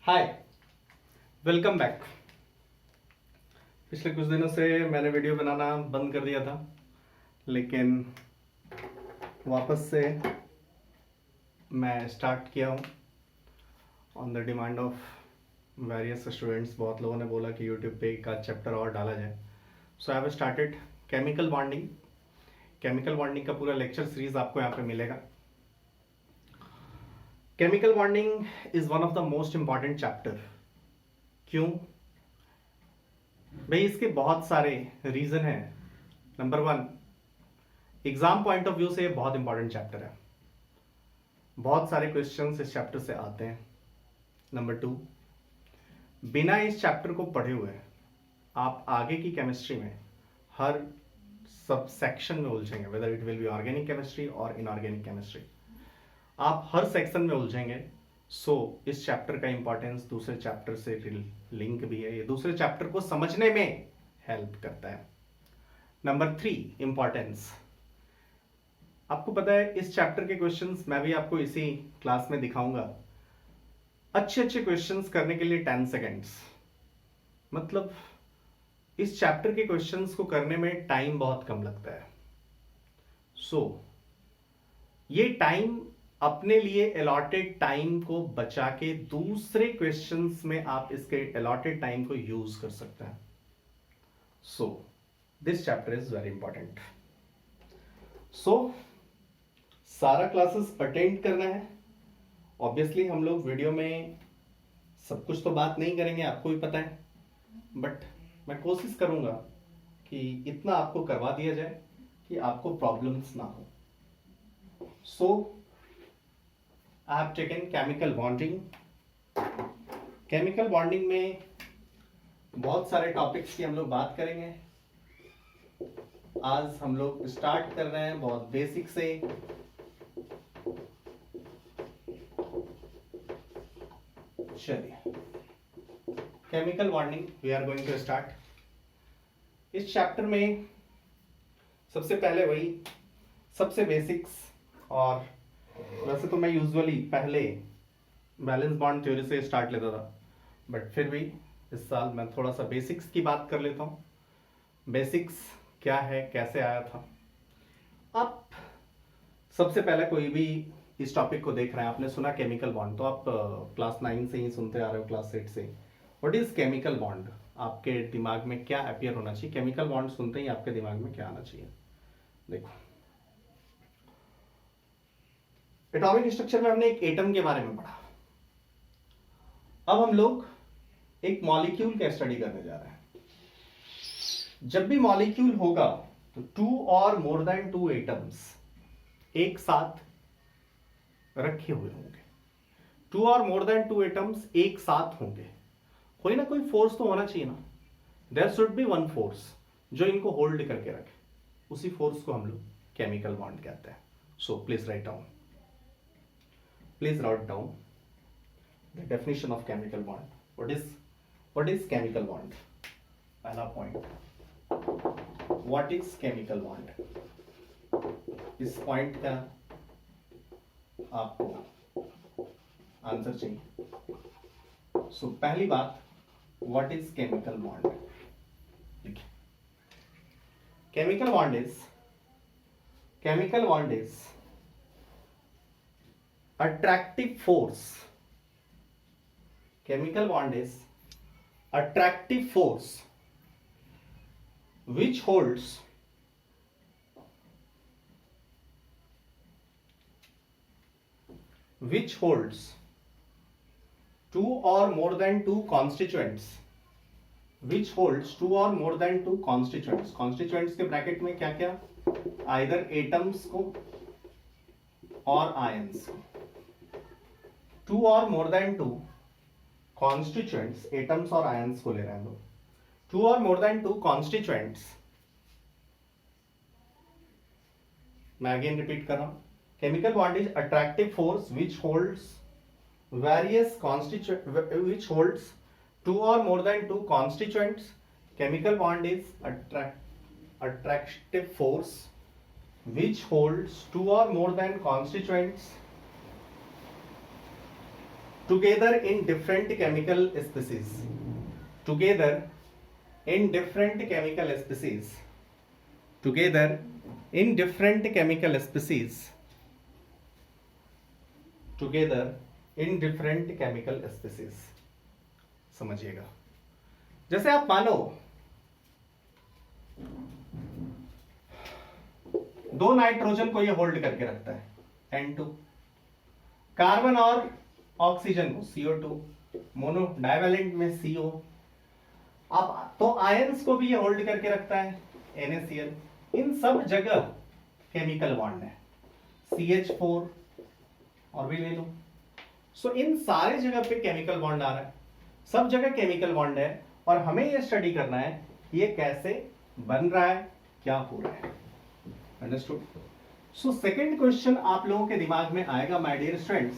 हाय, welcome back. पिछले कुछ दिनों से मैंने वीडियो बनाना बंद कर दिया था, लेकिन वापस से मैं स्टार्ट किया हूँ on the demand of various students. बहुत लोगों ने बोला कि यूट्यूब पे एक चैप्टर और डाला जाए, so I have started chemical bonding. Chemical bonding का पूरा लेक्चर सीरीज आपको यहाँ पे मिलेगा। Chemical bonding is one of the most important chapter. क्यों भाई? इसके बहुत सारे रीजन हैं। Number one, exam point of view से ये बहुत इंपॉर्टेंट चैप्टर है, बहुत सारे क्वेश्चंस इस चैप्टर से आते हैं। नंबर टू, बिना इस चैप्टर को पढ़े हुए आप आगे की केमिस्ट्री में हर सब सेक्शन में उलझेंगे, whether it will be organic chemistry और इनऑर्गेनिक केमिस्ट्री, आप हर सेक्शन में उलझेंगे। सो इस चैप्टर का इंपॉर्टेंस दूसरे चैप्टर से लिंक भी है, ये दूसरे चैप्टर को समझने में हेल्प करता है। Number three, importance. आपको पता है इस चैप्टर के क्वेश्चंस मैं भी आपको इसी क्लास में दिखाऊंगा। अच्छे अच्छे क्वेश्चंस करने के लिए 10 सेकेंड्स, मतलब इस चैप्टर के क्वेश्चंस को करने में टाइम बहुत कम लगता है। सो ये टाइम अपने लिए अलॉटेड टाइम को बचा के दूसरे क्वेश्चंस में आप इसके अलॉटेड टाइम को यूज कर सकते हैं। So this chapter is very important. So सारा क्लासेस अटेंड करना है। ऑब्वियसली हम लोग वीडियो में सब कुछ तो बात नहीं करेंगे, आपको भी पता है, बट मैं कोशिश करूंगा कि इतना आपको करवा दिया जाए कि आपको प्रॉब्लम्स ना हो। सो I have taken chemical bonding. Chemical bonding में बहुत सारे टॉपिक्स की हम लोग बात करेंगे। आज हम लोग स्टार्ट कर रहे हैं बहुत बेसिक से। चलिए, chemical bonding we are going to start. इस चैप्टर में सबसे पहले वही सबसे बेसिक्स, और वैसे तो मैं यूजुअली पहले बैलेंस बॉन्ड थ्योरी से स्टार्ट लेता था, बट फिर भी इस साल मैं थोड़ा सा बेसिक्स की बात कर लेता हूँ। बेसिक्स क्या है, कैसे आया था। आप सबसे पहले कोई भी इस टॉपिक को देख रहे हैं, आपने सुना केमिकल बॉन्ड, तो आप क्लास 9 से ही सुनते आ रहे हो, क्लास 8 से। What is chemical bond? आपके दिमाग में क्या अपीयर होना चाहिए? केमिकल बॉन्ड सुनते ही आपके दिमाग में क्या आना चाहिए? देखो, एटॉमिक स्ट्रक्चर में हमने एक एटम के बारे में पढ़ा। अब हम लोग एक मॉलिक्यूल का स्टडी करने जा रहे हैं। जब भी मॉलिक्यूल होगा तो 2 और मोर देन 2 एटम्स एक साथ रखे हुए होंगे। 2 और मोर देन 2 एटम्स एक साथ होंगे। कोई ना कोई फोर्स तो होना चाहिए ना। There should be one force जो इनको होल्ड करके रखे। उसी फोर्स को हम लोग केमिकल बॉन्ड कहते हैं। So please write down, please write down the definition of chemical bond. What is chemical bond? पहला point, what is chemical bond? इस point का आपको आंसर चाहिए। सो पहली बात, what is chemical bond? देखिए, chemical bond is attractive force. Chemical bond is attractive force which holds two or more than two constituents, which holds two or more than two constituents. Constituents के bracket में क्या क्या? either atoms को और ions को। 2 और more than 2 constituents, atoms और ions को ले रहे हैं लोग। 2 और मोर देन 2 कॉन्स्टिट्यूएंट्स, मैं अगेन रिपीट कर रहा हूं। Chemical bond is attractive force which holds various constituent, which holds 2 और more than 2 constituents. Chemical bond is attractive force which holds 2 or more than constituents together in different chemical species, together in different chemical species, together in different chemical species, together in different chemical species। समझिएगा, जैसे आप मानो दो nitrogen को ये hold करके रखता है N2, कार्बन और ऑक्सीजन को CO2, मोनो डाइवैलेंट में CO, अब तो आयंस को भी ये होल्ड करके रखता है NaCl। इन सब जगह केमिकल बॉन्ड है, CH4 और भी ले लो। सो इन सारे जगह पे केमिकल बॉन्ड आ रहा है, सब जगह केमिकल बॉन्ड है, और हमें ये स्टडी करना है ये कैसे बन रहा है, क्या हो रहा है। अंडरस्टूड? सो सेकंड क्वेश्चन आप लोगों के दिमाग में आएगा my dear students,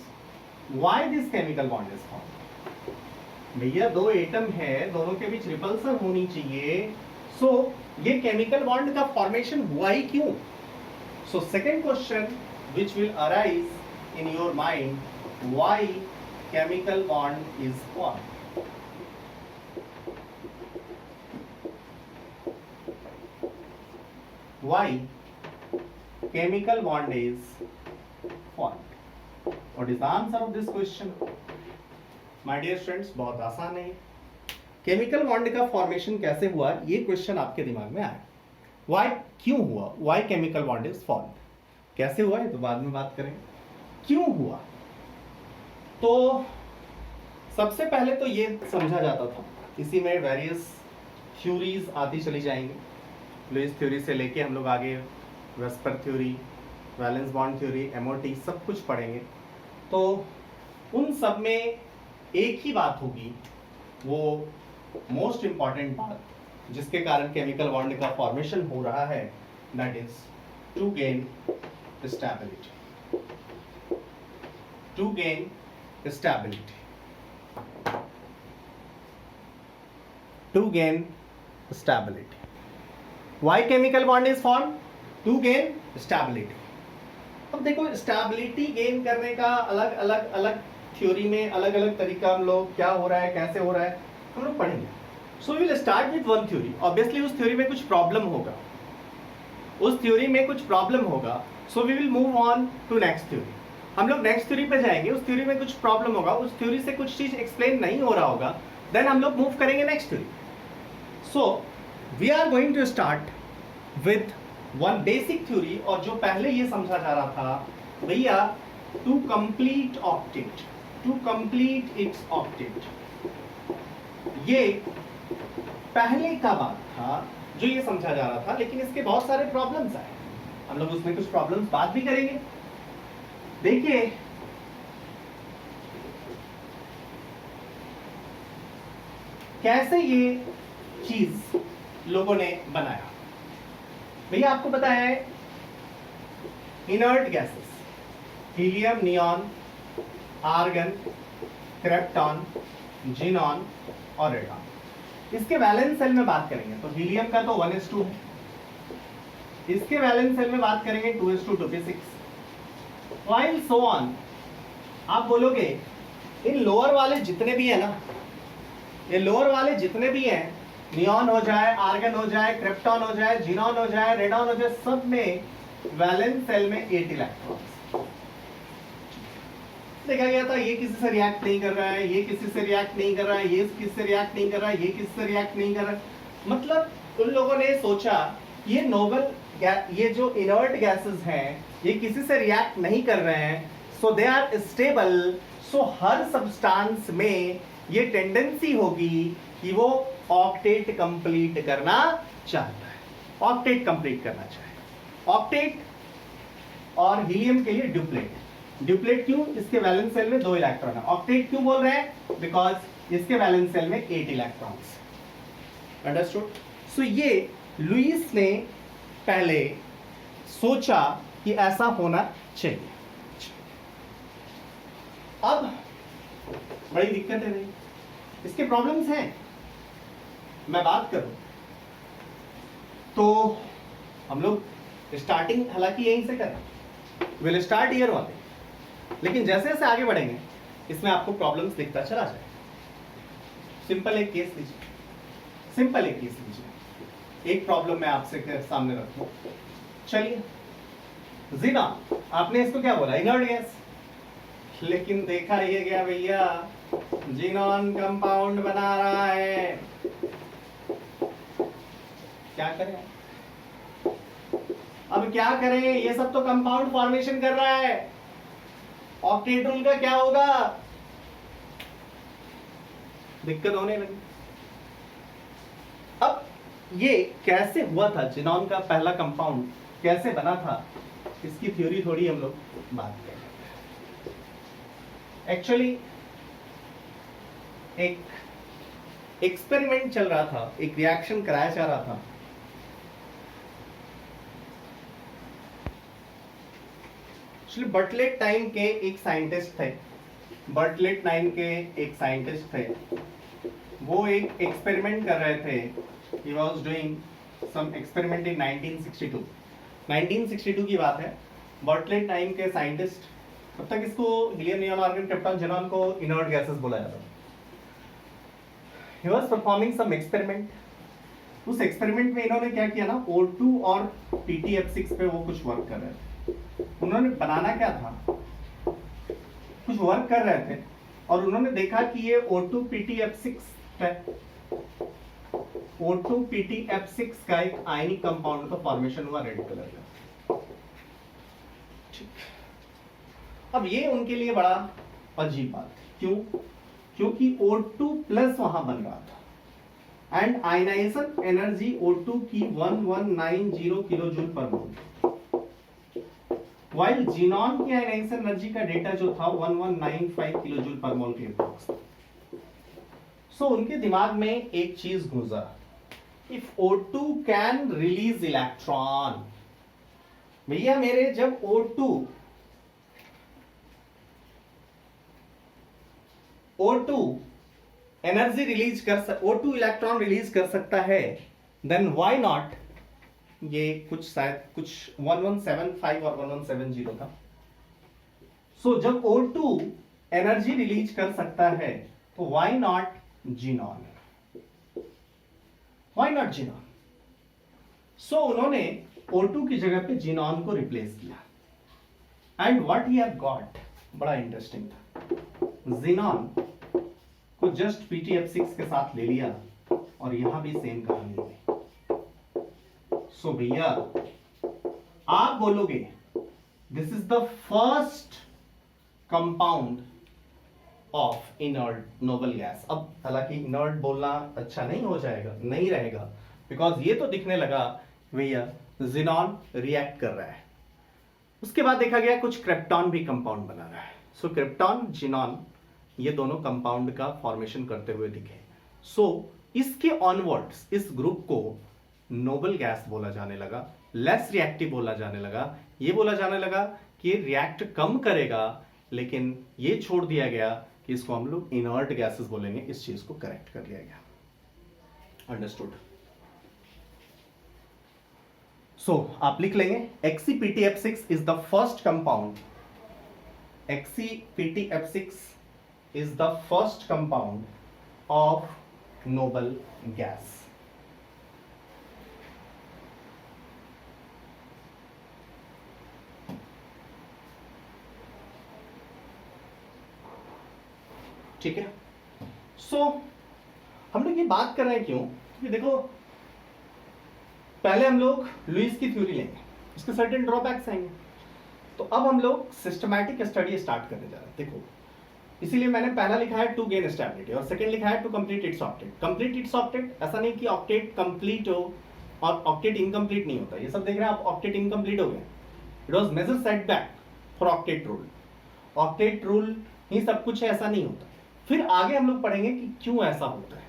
why this chemical bond is formed. भैया दो एटम है, दोनों के बीच रिपल्सन होनी चाहिए, सो ये केमिकल बॉन्ड का फॉर्मेशन हुआ ही क्यों। So second question which will arise in your mind, why chemical bond is formed. Why chemical bond is formed? What is the answer of this question? My dear students, बहुत आसान है। Chemical bond का formation कैसे हुआ, ये question आपके दिमाग में आया। Why क्यों हुआ, Why chemical bond is formed, कैसे हुआ है तो बाद में बात करेंगे, क्यों हुआ। तो सबसे पहले तो ये समझा जाता था, इसी में वेरियस थ्योरीज आती चली जाएंगी, लुईस थ्योरी से लेके हम लोग आगे VSEPR theory, valence bond theory, MOT सब कुछ पढ़ेंगे। तो उन सब में एक ही बात होगी, वो मोस्ट इंपॉर्टेंट बात जिसके कारण केमिकल बॉन्ड का फॉर्मेशन हो रहा है, that is to gain stability, to gain stability, to gain stability. Why chemical bond is formed? To gain stability। अब देखो स्टेबिलिटी गेन करने का अलग अलग अलग थ्योरी में अलग अलग तरीका, हम लोग क्या हो रहा है कैसे हो रहा है हम लोग पढ़ेंगे। So we will start with one theory. Obviously उस थ्योरी में कुछ प्रॉब्लम होगा, उस थ्योरी में कुछ प्रॉब्लम होगा, so we will move on to next theory. हम लोग नेक्स्ट थ्योरी पे जाएंगे, उस थ्योरी में कुछ प्रॉब्लम होगा, उस थ्योरी से कुछ चीज एक्सप्लेन नहीं हो रहा होगा, देन हम लोग मूव करेंगे next theory. So we are going to start with one basic theory, और जो पहले ये समझा जा रहा था भैया to complete octet, to complete its octet, ये पहले का बात था जो ये समझा जा रहा था, लेकिन इसके बहुत सारे प्रॉब्लम्स आए, हम लोग उसमें कुछ प्रॉब्लम्स बात भी करेंगे। देखिए कैसे ये चीज लोगों ने बनाया। भैया आपको पता है inert gases, helium, neon, argon, krypton, xenon और रेडॉन। इसके वैलेंस सेल में बात करेंगे तो हीलियम का तो 1s2 है, इसके वैलेंस सेल में बात करेंगे 2s2 2p6 while so on. आप बोलोगे इन लोअर वाले जितने भी है ना, ये लोअर वाले जितने भी हैं, नियॉन हो जाए, आर्गन हो जाए, क्रिप्टॉन हो जाए, जिनॉन हो जाए, रेडॉन हो जाए, सब में वैलेंस सेल में 8 इलेक्ट्रॉन्स। देखा गया था ये किसी से रिएक्ट नहीं कर रहा है, ये किसी से रिएक्ट नहीं कर रहा है, ये किसी से रिएक्ट नहीं कर रहा है, ये किसी से रिएक्ट नहीं कर रहा है। मतलब उन लोगों ने सोचा ये नोबल ये जो इनर्ट गैसेस हैं ये किसी से रिएक्ट नहीं कर रहे हैं, so they are stable. So हर सब्सटेंस में ये टेंडेंसी होगी कि वो ऑक्टेट कंप्लीट करना चाहता है, ऑक्टेट कंप्लीट करना चाहे। ऑक्टेट और हीलियम के लिए ड्यूप्लेट। ड्यूप्लेट क्यों? इसके वैलेंस सेल में 2 इलेक्ट्रॉन है। ऑक्टेट क्यों बोल रहे हैं? बिकॉज इसके वैलेंस सेल में 8 इलेक्ट्रॉन्स। अंडरस्टूड? सो ये लुईस ने पहले सोचा कि ऐसा होना चाहिए। अब बड़ी दिक्कत है नहीं, इसके प्रॉब्लम्स हैं। मैं बात करूं तो हम लोग स्टार्टिंग हालांकि यहीं से करें, विल स्टार्ट ईयर 1, लेकिन जैसे जैसे आगे बढ़ेंगे इसमें आपको प्रॉब्लम्स दिखता चला जाए। सिंपल एक केस लीजिए, सिंपल एक केस लीजिए, एक प्रॉब्लम मैं आपसे सामने रखूं। चलिए जीना, आपने इसको क्या बोला, इनर्ट गैस, लेकिन देखा ये गया भैया जीनॉन कंपाउंड बना रहा है, क्या करें अब, क्या करें, ये सब तो कंपाउंड फॉर्मेशन कर रहा है, ऑक्टेट रूल का क्या होगा, दिक्कत होने लगी। अब ये कैसे हुआ था, जीनॉन का पहला कंपाउंड कैसे बना था, इसकी थ्योरी थोड़ी हम लोग बात करें। एक्चुअली एक एक्सपेरिमेंट चल रहा था, एक रिएक्शन कराया जा रहा था। बर्टलेट टाइम के एक साइंटिस्ट थे, बर्टलेट टाइम के एक साइंटिस्ट थे, वो एक एक्सपेरिमेंट कर रहे थे। He was doing some experiment in 1962। 1962 की बात है। बर्टलेट टाइम के साइंटिस्ट, तब तक इसको helium, neon, argon, krypton, xenon को इनर्ट गैसेस बोला जाता है। He was performing some experiment. उस एक्सपेरिमेंट में इन्होंने क्या किया ना, O2 और PTF6 पे वो कुछ वर्क कर रहे थे। उन्होंने बनाना क्या था, कुछ वर्क कर रहे थे और उन्होंने देखा कि ये O2 PTF6 है, O2 PTF6 का एक आयनिक कंपाउंड का फॉर्मेशन हुआ रेड कलर का। अब ये उनके लिए बड़ा अजीब बात है, क्यों, क्योंकि O2 प्लस वहां बन रहा था एंड आयनाइजेशन एनर्जी O2 की 1190 किलो जूल पर मोल, वाइल जीनॉन की आयनाइजेशन एनर्जी का डेटा जो था 1195 किलो जूल पर मोल के अप्रॉक्स। सो उनके दिमाग में एक चीज घुसा, if O2 can release electron, भैया मेरे जब O2 एनर्जी रिलीज कर O2 इलेक्ट्रॉन रिलीज कर सकता है, देन व्हाई नॉट, ये कुछ शायद कुछ 1175 और 1170 था। सो जब O2 एनर्जी रिलीज कर सकता है तो why not xenon, why not xenon. So उन्होंने O2 की जगह पे जीनॉन को रिप्लेस किया and what he have got, बड़ा इंटरेस्टिंग था, जीनॉन को जस्ट PTF6 के साथ ले लिया और यहां भी सेम कहानी हुई। सो भैया आप बोलोगे this is the first compound of inert noble gas. अब हालांकि इनर्ट बोलना अच्छा नहीं हो जाएगा, नहीं रहेगा, बिकॉज ये तो दिखने लगा भैया ज़ीनॉन रिएक्ट कर रहा है। उसके बाद देखा गया कुछ क्रिप्टॉन भी कंपाउंड बना रहा है। सो क्रिप्टॉन, ज़ीनॉन, ये दोनों कंपाउंड का फॉर्मेशन करते हुए दिखे। सो इसके ऑनवर्ड्स इस ग्रुप को नोबल गैस बोला जाने लगा, लेस रिएक्टिव बोला जाने लगा, ये बोला जाने लगा कि रिएक्ट कम करेगा, लेकिन ये छोड़ दिया गया कि इसको हम लोग इनर्ट गैसेस बोलेंगे। इस चीज को करेक्ट कर लिया गया। अंडरस्टूड। सो आप लिख लेंगे XCPTF6 is the first compound, XCPTF6 is the first compound of noble gas. ठीक है। सो हम लोग ये बात कर रहे हैं क्यों, क्योंकि देखो पहले हम लोग लुईस की थ्योरी लेंगे, इसके सर्टेन ड्रॉबैक्स आएंगे, तो अब हम लोग सिस्टमैटिक स्टडी स्टार्ट करने जा रहे हैं। देखो इसीलिए मैंने पहला लिखा है टू गेन स्टेबिलिटी और सेकंड लिखा है to complete its octet. Complete its octet, ऐसा नहीं कि ऑक्टेट कंप्लीट हो और ऑक्टेट इनकम्प्लीट नहीं होता। ये सब देख रहे हैं आप, ऑक्टेट इनकम्प्लीट हो गया, it was major setback for octet rule. Octet rule ही सब कुछ है ऐसा नहीं होता। फिर आगे हम लोग पढ़ेंगे कि क्यों ऐसा होता है,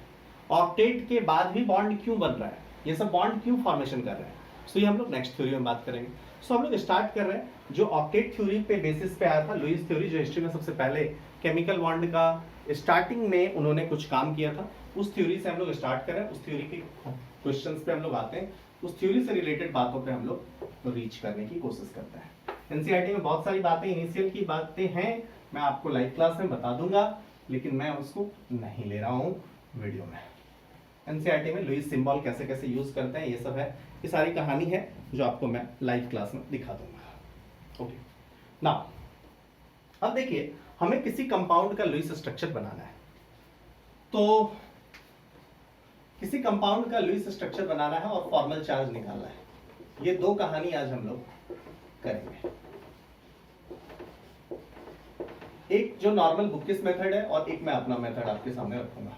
ऑक्टेट के बाद भी बॉन्ड क्यों बन रहा है, ये सब बॉन्ड क्यों फॉर्मेशन कर रहे हैं। सो ये हम लोग नेक्स्ट थ्योरी में बात करेंगे। सो हम लोग स्टार्ट कर रहे हैं जो ऑक्टेट थ्योरी पे बेसिस पे आया था, लुईस थ्योरी, जो हिस्ट्री में सबसे पहले केमिकल बॉन्ड का स्टार्टिंग में उन्होंने कुछ काम किया था, उस थ्योरी से हम लोग स्टार्ट कर रहे हैं। उस थ्योरी के क्वेश्चंस पे हम लोग आते हैं, उस थ्योरी से रिलेटेड बातों पे हम लोग रीच करने की कोशिश करते हैं। एनसीईआरटी में बहुत सारी बातें इनिशियल की बातें हैं मैं आपको लाइव क्लास में बता दूंगा, लेकिन मैं उसको नहीं ले रहा हूँ वीडियो में। एनसीईआरटी में लुईस सिंबल कैसे कैसे यूज करते हैं ये सब है, ये सारी कहानी है जो आपको मैं लाइव क्लास में दिखा दूंगा। ओके ना, अब देखिए हमें किसी कंपाउंड का लुईस स्ट्रक्चर बनाना है, तो किसी कंपाउंड का लुईस स्ट्रक्चर बनाना है और फॉर्मल चार्ज निकालना है। ये दो कहानी आज हम लोग करेंगे, एक जो नॉर्मल बुकिस मेथड है और एक मैं अपना मेथड आपके सामने रखूंगा।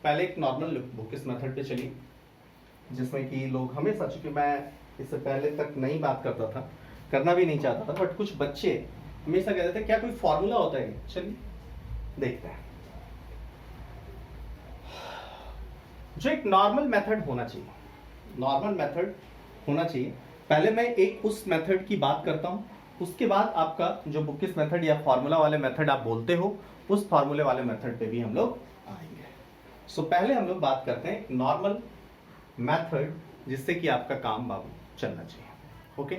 पहले एक नॉर्मल बुकिस मेथड पे चलिए, जिसमें कि लोग हमेशा, चूंकि मैं इससे पहले तक नहीं बात करता था, करना भी नहीं चाहता था, बट कुछ बच्चे हमेशा कहते थे क्या कोई फॉर्मूला होता है। चलिए देखते हैं। जो एक नॉर्मल मेथड होना चाहिए, नॉर्मल मेथड होना चाहिए। पहले मैं एक उस मेथड की बात करता हूं, उसके बाद आपका जो बुकिस मेथड या फॉर्मूला वाले मेथड आप बोलते हो, उस फॉर्मूले वाले मेथड पे भी हम लोग आएंगे। सो पहले हम लोग बात करते हैं नॉर्मल मेथड, जिससे कि आपका काम बाबू चलना चाहिए। ओके,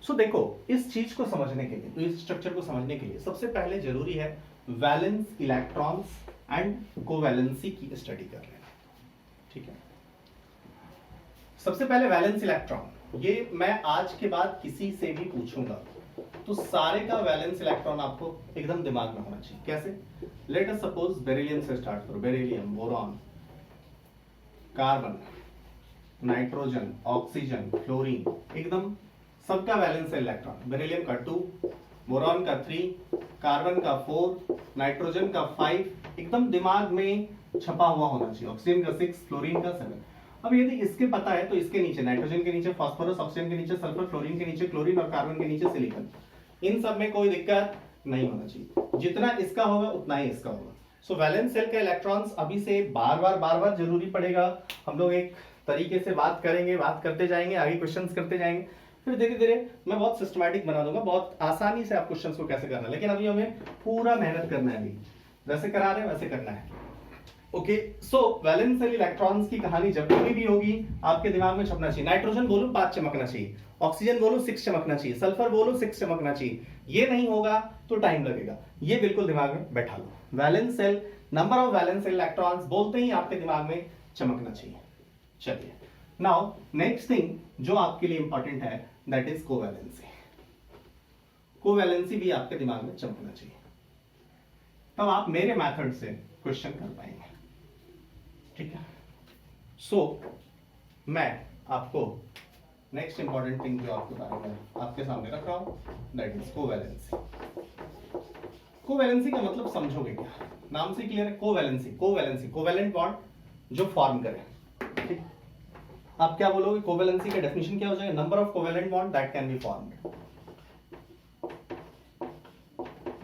सो देखो इस चीज को समझने के लिए, तो इस स्ट्रक्चर को समझने के लिए सबसे पहले जरूरी है वैलेंस इलेक्ट्रॉन्स एंड कोवैलेंसी की स्टडी कर लेना। ठीक है, सबसे पहले वैलेंस इलेक्ट्रॉन, ये मैं आज के बाद किसी से भी पूछूंगा तो सारे का वैलेंस इलेक्ट्रॉन आपको एकदम दिमाग में होना चाहिए। कैसे? लेट अस सपोज बेरिलियम से स्टार्ट करो, beryllium, boron, carbon, nitrogen, oxygen, fluorine, एकदम सबका वैलेंस इलेक्ट्रॉन, बेरिलियम का 2, बोरॉन का 3, कार्बन का 4, नाइट्रोजन का 5 एकदम दिमाग में छपा हुआ होना चाहिए, ऑक्सीजन का 6, फ्लोरीन का 7। अब यदि इसके पता है तो इसके नीचे नाइट्रोजन के नीचे फास्फोरस, ऑक्सीजन के नीचे सल्फर, फ्लोरीन के नीचे क्लोरीन और कार्बन के नीचे सिलिकॉन। इन सब में कोई दिक्कत नहीं होना चाहिए, जितना इसका होगा उतना ही इसका होगा। सो वैलेंस शेल का इलेक्ट्रॉन्स अभी से बार बार जरूरी पड़ेगा। हम लोग एक तरीके से बात करेंगे, बात करते जाएंगे, आगे क्वेश्चंस करते जाएंगे, फिर धीरे धीरे मैं बहुत सिस्टमैटिक बना दूंगा, बहुत आसानी से आप क्वेश्चंस को कैसे करना है। लेकिन अभी हमें पूरा मेहनत करना है, अभी जैसे करा रहे हैं वैसे करना है। ओके, सो वैलेंस शेल इलेक्ट्रॉन्स की कहानी जब भी होगी आपके दिमाग में छपना चाहिए। नाइट्रोजन बोलो 5 चमकना चाहिए, ऑक्सीजन बोलो 6 चमकना चाहिए, सल्फर बोलो 6 चमकना चाहिए। ये नहीं होगा तो टाइम लगेगा, ये बिल्कुल दिमाग में बैठा लो। Valence shell, number of valence shell electrons बोलते ही आपके दिमाग में चमकना चाहिए। चलिए, नाउ नेक्स्ट थिंग जो आपके लिए इंपॉर्टेंट है दैट इज कोवैलेंसी। कोवैलेंसी भी आपके दिमाग में चमकना चाहिए, तब आप मेरे मेथड से क्वेश्चन कर पाएंगे। ठीक है, सो मैं आपको नेक्स्ट इंपॉर्टेंट थिंग जो आपके बारे में आपके सामने रख रहा हूं दैट इज कोवैलेंसी। कोवैलेंसी का मतलब समझोगे क्या? नाम से क्लियर है, कोवैलेंसी, कोवैलेंसी कोवैलेंट बॉन्ड जो फॉर्म करे। ठीक, आप क्या बोलोगे? कोवैलेंसी का डेफिनेशन क्या हो जाएगा? Number of covalent bond that can be formed,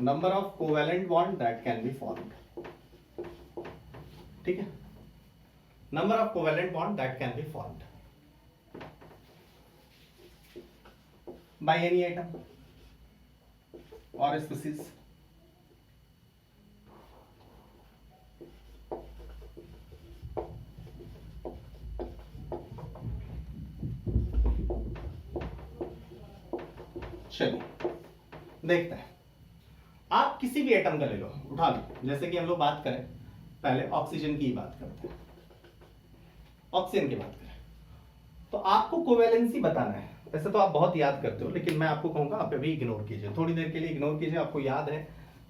number of covalent bond that can be formed. ठीक है, number of covalent bond that can be formed by any atom or species. चलिए देखते हैं, आप किसी भी एटम का ले लो, उठा लो, जैसे कि हम लोग बात करें, पहले ऑक्सीजन की बात करते हैं, ऑक्सीजन की बात करें तो आपको कोवैलेंसी बताना है। वैसे तो आप बहुत याद करते हो, लेकिन मैं आपको कहूंगा आप अभी इग्नोर कीजिए, थोड़ी देर के लिए इग्नोर कीजिए। आपको याद है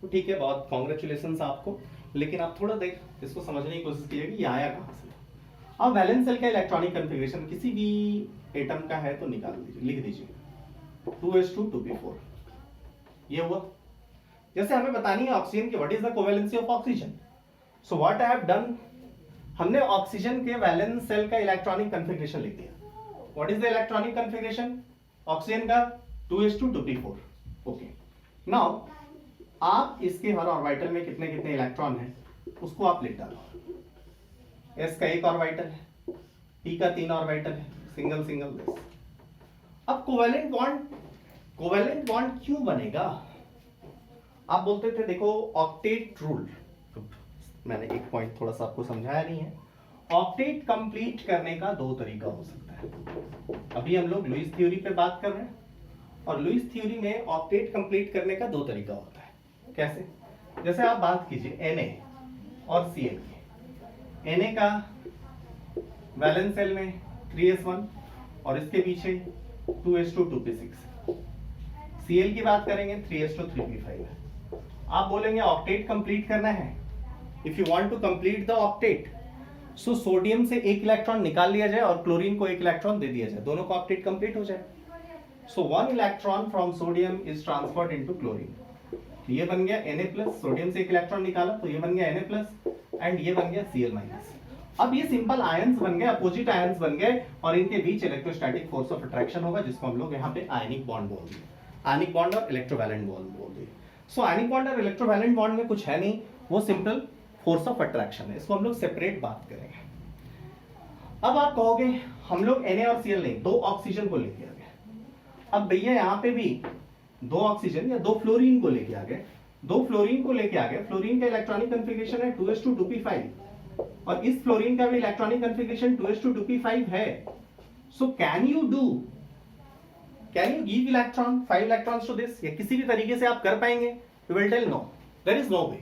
तो ठीक है, बहुत कॉन्ग्रेचुलेशन आपको, लेकिन आप थोड़ा देर इसको समझने की कोशिश कीजिए कि ये आया कहां से। अब वैलेंस शेल का इलेक्ट्रॉनिक कॉन्फ़िगरेशन किसी भी एटम का है तो निकाल दीजिए, लिख दीजिए 2s2 2p4। ये हुआ। जैसे हमें बतानी है ऑक्सीजन की what is the covalency of oxygen, so what I have done, हमने ऑक्सीजन के वैलेंस शेल का इलेक्ट्रॉनिक कॉन्फ़िगरेशन लिख दिया। What is the electronic configuration oxygen का? 2s2 2p4। ओके, नाउ आप इसके हर ऑर्बिटल में कितने कितने इलेक्ट्रॉन हैं उसको आप लिख डालो। s का 1 ऑर्बिटल है, p का 3 ऑर्बिटल है, सिंगल सिंगल दिस। अब कोवैलेंट बॉन्ड क्यों बनेगा? आप बोलते थे देखो ऑक्टेट रूल, मैंने एक पॉइंट थोड़ा सा आपको समझाया नहीं है। ऑक्टेट कंप्लीट करने का 2 तरीका हो सकता है। अभी हम लोग लुईस थ्योरी पे बात कर रहे हैं और लुईस थ्योरी में ऑक्टेट कंप्लीट करने का 2 तरीका होता है। कैसे? जैसे आप बात कीजिए Na और Cl की। Na का वैलेंस सेल में 3s1 और इसके पीछे 2s2 2p6। Cl की बात करेंगे 3s2 3p5 है। आप बोलेंगे ऑक्टेट कंप्लीट करना है। If you want to complete the octet, so sodium से एक इलेक्ट्रॉन निकाल लिया जाए और क्लोरीन को एक इलेक्ट्रॉन दे दिया जाए, दोनों का ऑक्टेट कंप्लीट हो जाए। सो 1 electron from sodium is transferred into chlorine. ये बन गया Na+, सोडियम से एक इलेक्ट्रॉन निकाला तो ये बन गया Na+, एंड ये बन गया Cl-। अब ये सिंपल आयंस बन गए, अपोजिट आयंस बन गए, और इनके बीच इलेक्ट्रोस्टैटिक फोर्स ऑफ अट्रैक्शन होगा, जिसको हम लोग यहाँ पे आयनिक बॉन्ड बोल दिए। आयनिक बॉन्ड और इलेक्ट्रोवैलेंट बॉन्ड बोल दिए। सो आयनिक बॉन्ड और इलेक्ट्रोवैलेंट बॉन्ड में कुछ है नहीं, वो सिंपल फोर्स ऑफ अट्रैक्शन है। इसको हम लोग सेपरेट बात करेंगे। अब आप कहोगे हम लोग Na और Cl नहीं, 2 ऑक्सीजन को लेके आ गए। अब भैया यहाँ पे भी 2 ऑक्सीजन या 2 फ्लोरीन को लेके आ गए। 2 फ्लोरीन को लेके आ गए। फ्लोरीन का इलेक्ट्रॉनिक कॉन्फ़िगरेशन है 2s2 2p5 और इस फ्लोरीन का भी इलेक्ट्रॉनिक कॉन्फ़िगरेशन 2s2 2p5 है। So can you give electron 5 electrons to this? या किसी भी तरीके से आप कर पाएंगे? You will tell no, there is no way.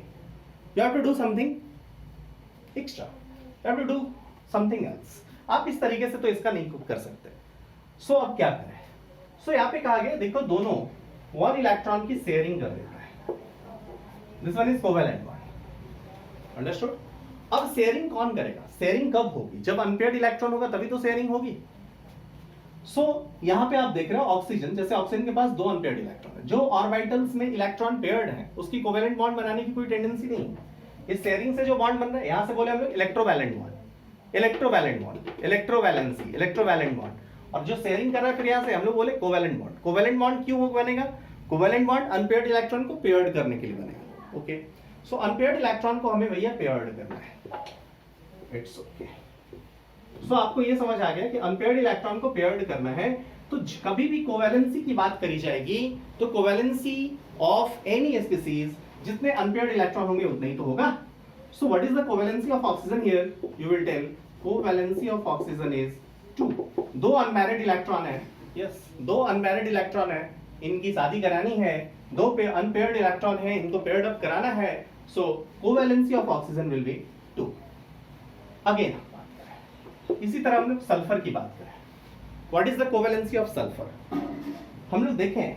You have to do something extra, you have to do something else. आप इस तरीके से तो इसका नहीं कर सकते। सो अब क्या करें? सो यहाँ पे कहा गया देखो दोनों 1 इलेक्ट्रॉन की शेयरिंग कर देता है। This one is covalent bond, understood? अब शेयरिंग कौन करेगा? शेयरिंग कब होगी? जब अनपेयर्ड इलेक्ट्रॉन होगा तभी तो शेयरिंग होगी। सो यहाँ पे आप देख रहे हो ऑक्सीजन, जैसे ऑक्सीजन के पास 2 अनपेयर्ड इलेक्ट्रॉन है। जो ऑर्बिटल्स में इलेक्ट्रॉन पेयर्ड है उसकी कोवेलेंट बॉन्ड बनाने की कोई टेंडेंसी नहीं है। इस शेयरिंग से जो बॉन्ड बन रहा है, यहां से बोले हम लोग electrovalent bond, electrovalent bond, electrovalency, electrovalent bond. और जो शेयरिंग कर रहा है फिर यहां से हम लोग बोले कोवेलेंट बॉन्ड। कोवेलेंट बॉन्ड क्यों बनेगा? कोवेलेंट बॉन्ड अनपेयर्ड इलेक्ट्रॉन को पेयर्ड करने के लिए बनेगा। ओके, सो अनपेयर्ड इलेक्ट्रॉन को हमें भैया पेयर्ड करना है। It's okay. सो आपको ये समझ आ गया कि अनपेयर्ड इलेक्ट्रॉन को पेयर्ड करना है। तो कभी भी कोवैलेंसी की बात करी जाएगी तो कोवैलेंसी ऑफ एनी स्पीसीज जितने अनपेयर्ड इलेक्ट्रॉन होंगे उतने ही तो होगा। So what is the covalency of oxygen here? You will tell covalency of oxygen is 2। 2 unmarried electron है, यस 2 अनमैरिड इलेक्ट्रॉन है, इनकी शादी करानी है। 2 अनपेयर्ड इलेक्ट्रॉन है, इनको पेयर्ड अप कराना है। So covalency of oxygen will be 2। Again इसी तरह हम लोग सल्फर की बात करें। What is the covalency of sulphur? हम लोग देखें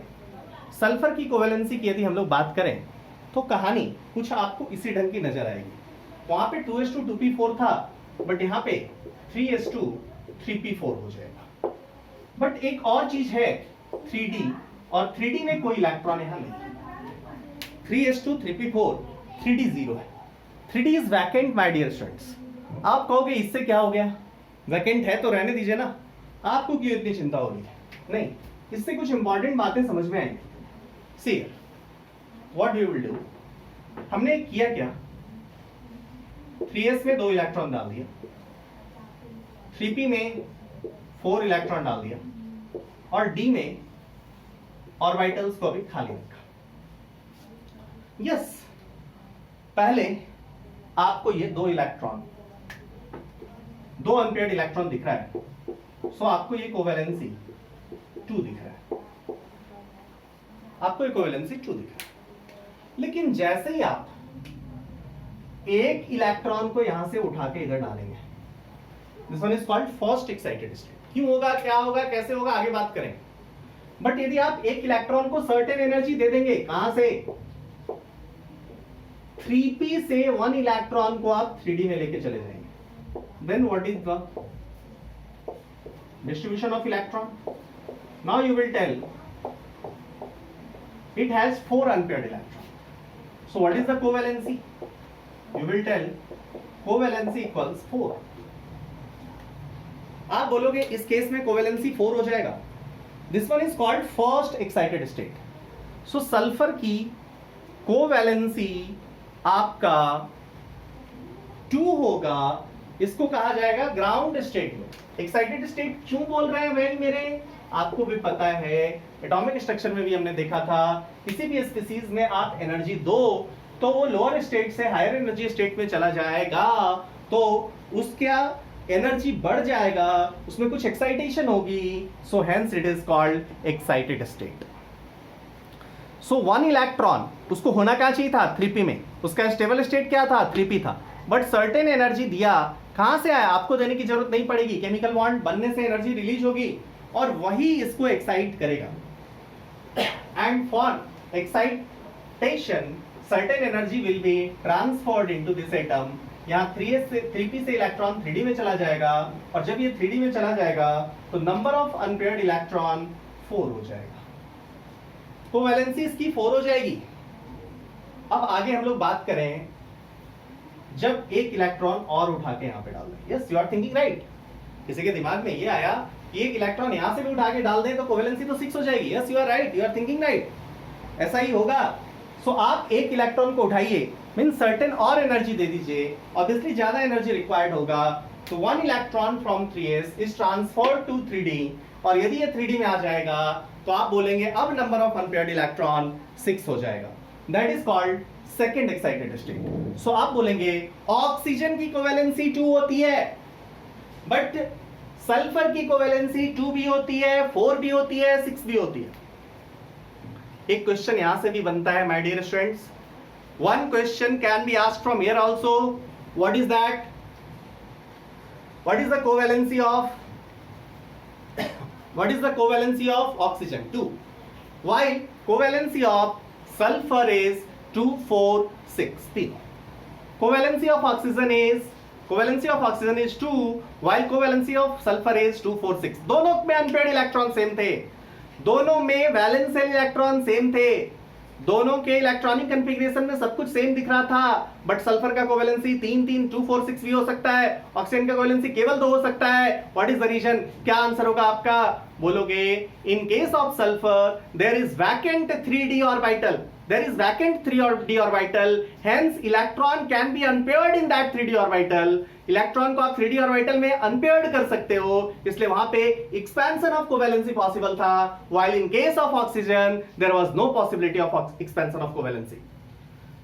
सल्फर की कोवैलेंसी की यदि हम लोग बात करें तो कहानी कुछ आपको इसी ढंग की नजर आएगी। वहां पे 2s2 2p4 था, बट यहाँ पे 3s2 3p4 हो जाएगा। बट एक और चीज है 3d, और 3d में कोई इलेक्ट्रॉन यहां नहीं। 3s2 3p4, 3d 0 है। 3d is vacant my dear students. आप कहोगे इससे क्या हो गया? वैकेंट है तो रहने दीजिए ना, आपको क्यों इतनी चिंता हो रही है? नहीं, इससे कुछ इंपॉर्टेंट बातें समझ में आएंगी। See what we will do, हमने किया क्या? 3s में 2 इलेक्ट्रॉन डाल दिया, 3p में 4 इलेक्ट्रॉन डाल दिया, और d में ऑर्बिटल्स को भी खाली रखा। यस, पहले आपको ये 2 इलेक्ट्रॉन, 2 अनपेयर्ड इलेक्ट्रॉन दिख रहा है। सो आपको ये कोवैलेंसी 2 दिख रहा है, आपको ये कोवैलेंसी 2 दिख रहा है। लेकिन जैसे ही आप एक इलेक्ट्रॉन को यहां से उठा के इधर डालेंगे, this one is called first excited state. क्यों होगा, क्या होगा, कैसे होगा, आगे बात करें। बट यदि आप एक इलेक्ट्रॉन को सर्टेन एनर्जी दे देंगे, कहां से? 3p से 1 इलेक्ट्रॉन को आप 3d में लेके चले जाएंगे, then what is the distribution of electron? Now you will tell it has 4 unpaired electrons. So what is the covalency? You will tell covalency equals 4. आप बोलोगे इस केस में कोवैलेंसी 4 हो जाएगा। This one is called first excited state. So sulphur की covalency आपका 2 होगा, इसको कहा जाएगा ग्राउंड स्टेट में। एक्साइटेड स्टेट क्यों बोल रहे हैं बहन मेरे? आपको भी पता है, एटॉमिक स्ट्रक्चर में भी हमने देखा था, किसी भी स्पीसीज में आप एनर्जी दो तो वो लोअर स्टेट से हायर एनर्जी स्टेट में चला जाएगा, तो उसका एनर्जी बढ़ जाएगा, उसमें कुछ एक्साइटेशन होगी। So hence it is called excited state. So 1 electron उसको होना क्या चाहिए था 3p में, उसका स्टेबल स्टेट क्या था 3p था, बट सर्टेन एनर्जी दिया, कहां से आया आपको देने की जरूरत नहीं पड़ेगी, केमिकल बॉन्ड बनने से एनर्जी रिलीज होगी और वही इसको एक्साइट करेगा। And for excitation certain energy will be transferred into this atom. यहाँ 3p से इलेक्ट्रॉन 3d में चला जाएगा और जब ये 3d में चला जाएगा तो नंबर ऑफ अनपेयर्ड इलेक्ट्रॉन 4 हो जाएगा, कोवैलेंसी इसकी 4 हो जाएगी। अब आगे हम लोग बात करें जब एक इलेक्ट्रॉन और उठा के यहां पे डाल दें, yes you are thinking right, किसी के दिमाग में ये आया कि एक इलेक्ट्रॉन यहां से भी उठा के डाल दें तो कोवैलेंसी तो 6 हो जाएगी, yes you are right, you are thinking right, ऐसा ही होगा। सो आप एक इलेक्ट्रॉन को उठाइए, मीन सर्टेन और एनर्जी दे दीजिए, ऑब्वियसली ज्यादा एनर्जी रिक्वायर्ड होगा, तो 1 electron from 3s is transferred to 3d, और यदि ये 3d में आ जाएगा तो आप बोलेंगे अब नंबर ऑफ अनपेयर्ड इलेक्ट्रॉन 6 हो जाएगा, that is called second excited state. So आप बोलेंगे ऑक्सीजन की कोवैलेंसी 2 होती है, बट सल्फर की कोवैलेंसी 2 भी होती है, 4 भी होती है, 6 भी होती है। एक क्वेश्चन यहां से भी बनता है my dear students, one question can be asked from here also, what is that, what is the covalency of what is the covalency of oxygen 2, while covalency of sulfur is 2 4 6 3, covalency of oxygen is 2 while covalency of sulfur is 2 4 6, दोनों में unpaired electron same थे, दोनों में valence electron same थे, दोनों के electronic configuration में सब कुछ सेम दिख रहा था, बट सल्फर का कोवैलेंसी 3 3 2 4 6 भी हो सकता है, ऑक्सीजन का कोवैलेंसी केवल 2 हो सकता है। व्हाट इज द रीजन, क्या आंसर होगा आपका, बोलोगे in case of sulphur there is vacant 3d orbital, there is vacant 3d orbital, hence electron can be unpaired in that 3d orbital, electron को आप 3d ऑर्बिटल में unpaired कर सकते हो, इसलिए वहां पे एक्सपेंशन ऑफ कोवैलेंसी पॉसिबल था, while in case of oxygen there was no possibility of expansion of covalency.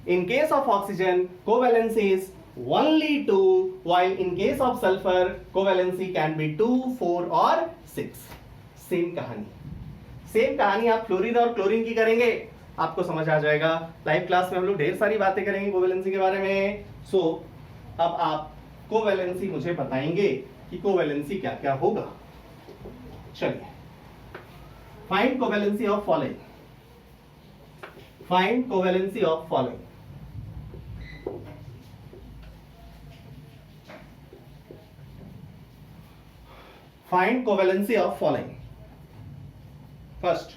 In case of oxygen covalency is only 2, while in case of sulfur covalency can be 2 4 और 6। Same कहानी आप fluorine और chlorine की करेंगे, आपको समझ आ जाएगा। Live class में हम लोग ढेर सारी बातें करेंगे कोवैलेंसी के बारे में। सो अब आप कोवैलेंसी मुझे बताएंगे कि कोवैलेंसी क्या क्या होगा। चलिए, find covalency of following, find covalency of following. Find covalency of following. First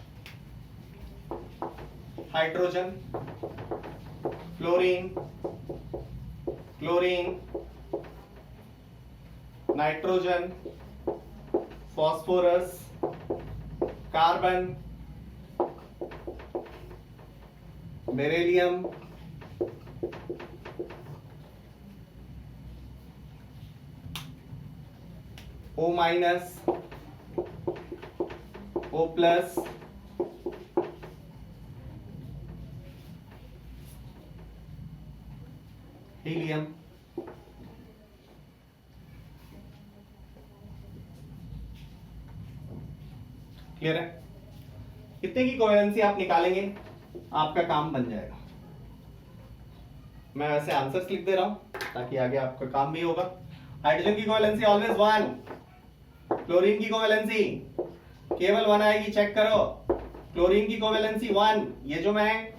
hydrogen, fluorine, chlorine, nitrogen, phosphorus, carbon, beryllium, O minus, O plus, helium. Clear है? कितने की कोवैलेंसी आप निकालेंगे आपका काम बन जाएगा। मैं वैसे आंसर्स लिख दे रहा हूं ताकि आगे आपका काम भी होगा। हाइड्रोजन की कोवैलेंसी ऑलवेज 1, क्लोरीन की कोवैलेंसी केवल 1 आएगी, चेक करो। क्लोरीन की कोवैलेंसी 1, ये जो मैं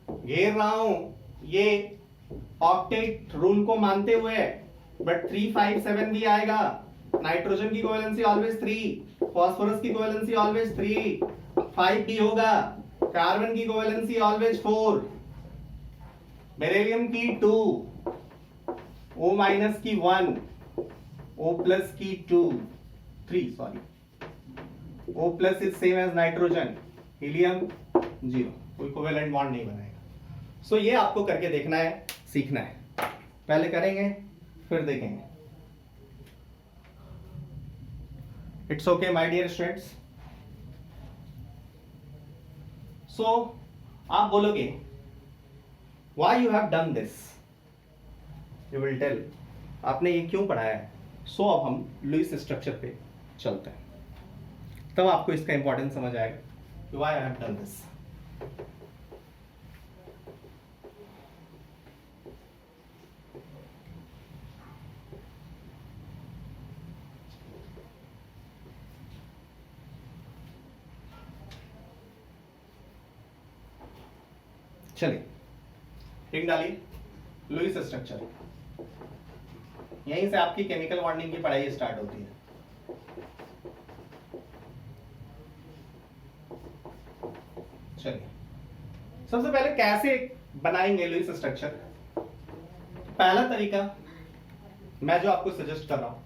घेर रहा हूं ये ऑक्टेट रूल को मानते हुए, बट 3 5 7 भी आएगा। नाइट्रोजन की कोवैलेंसी ऑलवेज 3, फास्फोरस की कोवैलेंसी ऑलवेज 3, 5 भी होगा। कार्बन की कोवैलेंसी ऑलवेज 4, बेरिलियम की 2, O माइनस की 1, O प्लस की 3 sorry, O plus is same as nitrogen, helium 0, कोई कोवैलेंट बॉन्ड नहीं बनाएगा। सो ये आपको करके देखना है, सीखना है, पहले करेंगे फिर देखेंगे। It's okay my dear students. So आप बोलोगे why you have done this, you will tell आपने ये क्यों पढ़ाया है। सो अब हम लुईस स्ट्रक्चर पे चलते हैं, तब आपको इसका इंपॉर्टेंस समझ आएगा why I have done this. चलिए रिंग डालिए। लुईस स्ट्रक्चर, यहीं से आपकी केमिकल बॉन्डिंग की पढ़ाई स्टार्ट होती है। चलिए सबसे पहले कैसे बनाएंगे लुईस स्ट्रक्चर। पहला तरीका मैं जो आपको सजेस्ट कर रहा हूं,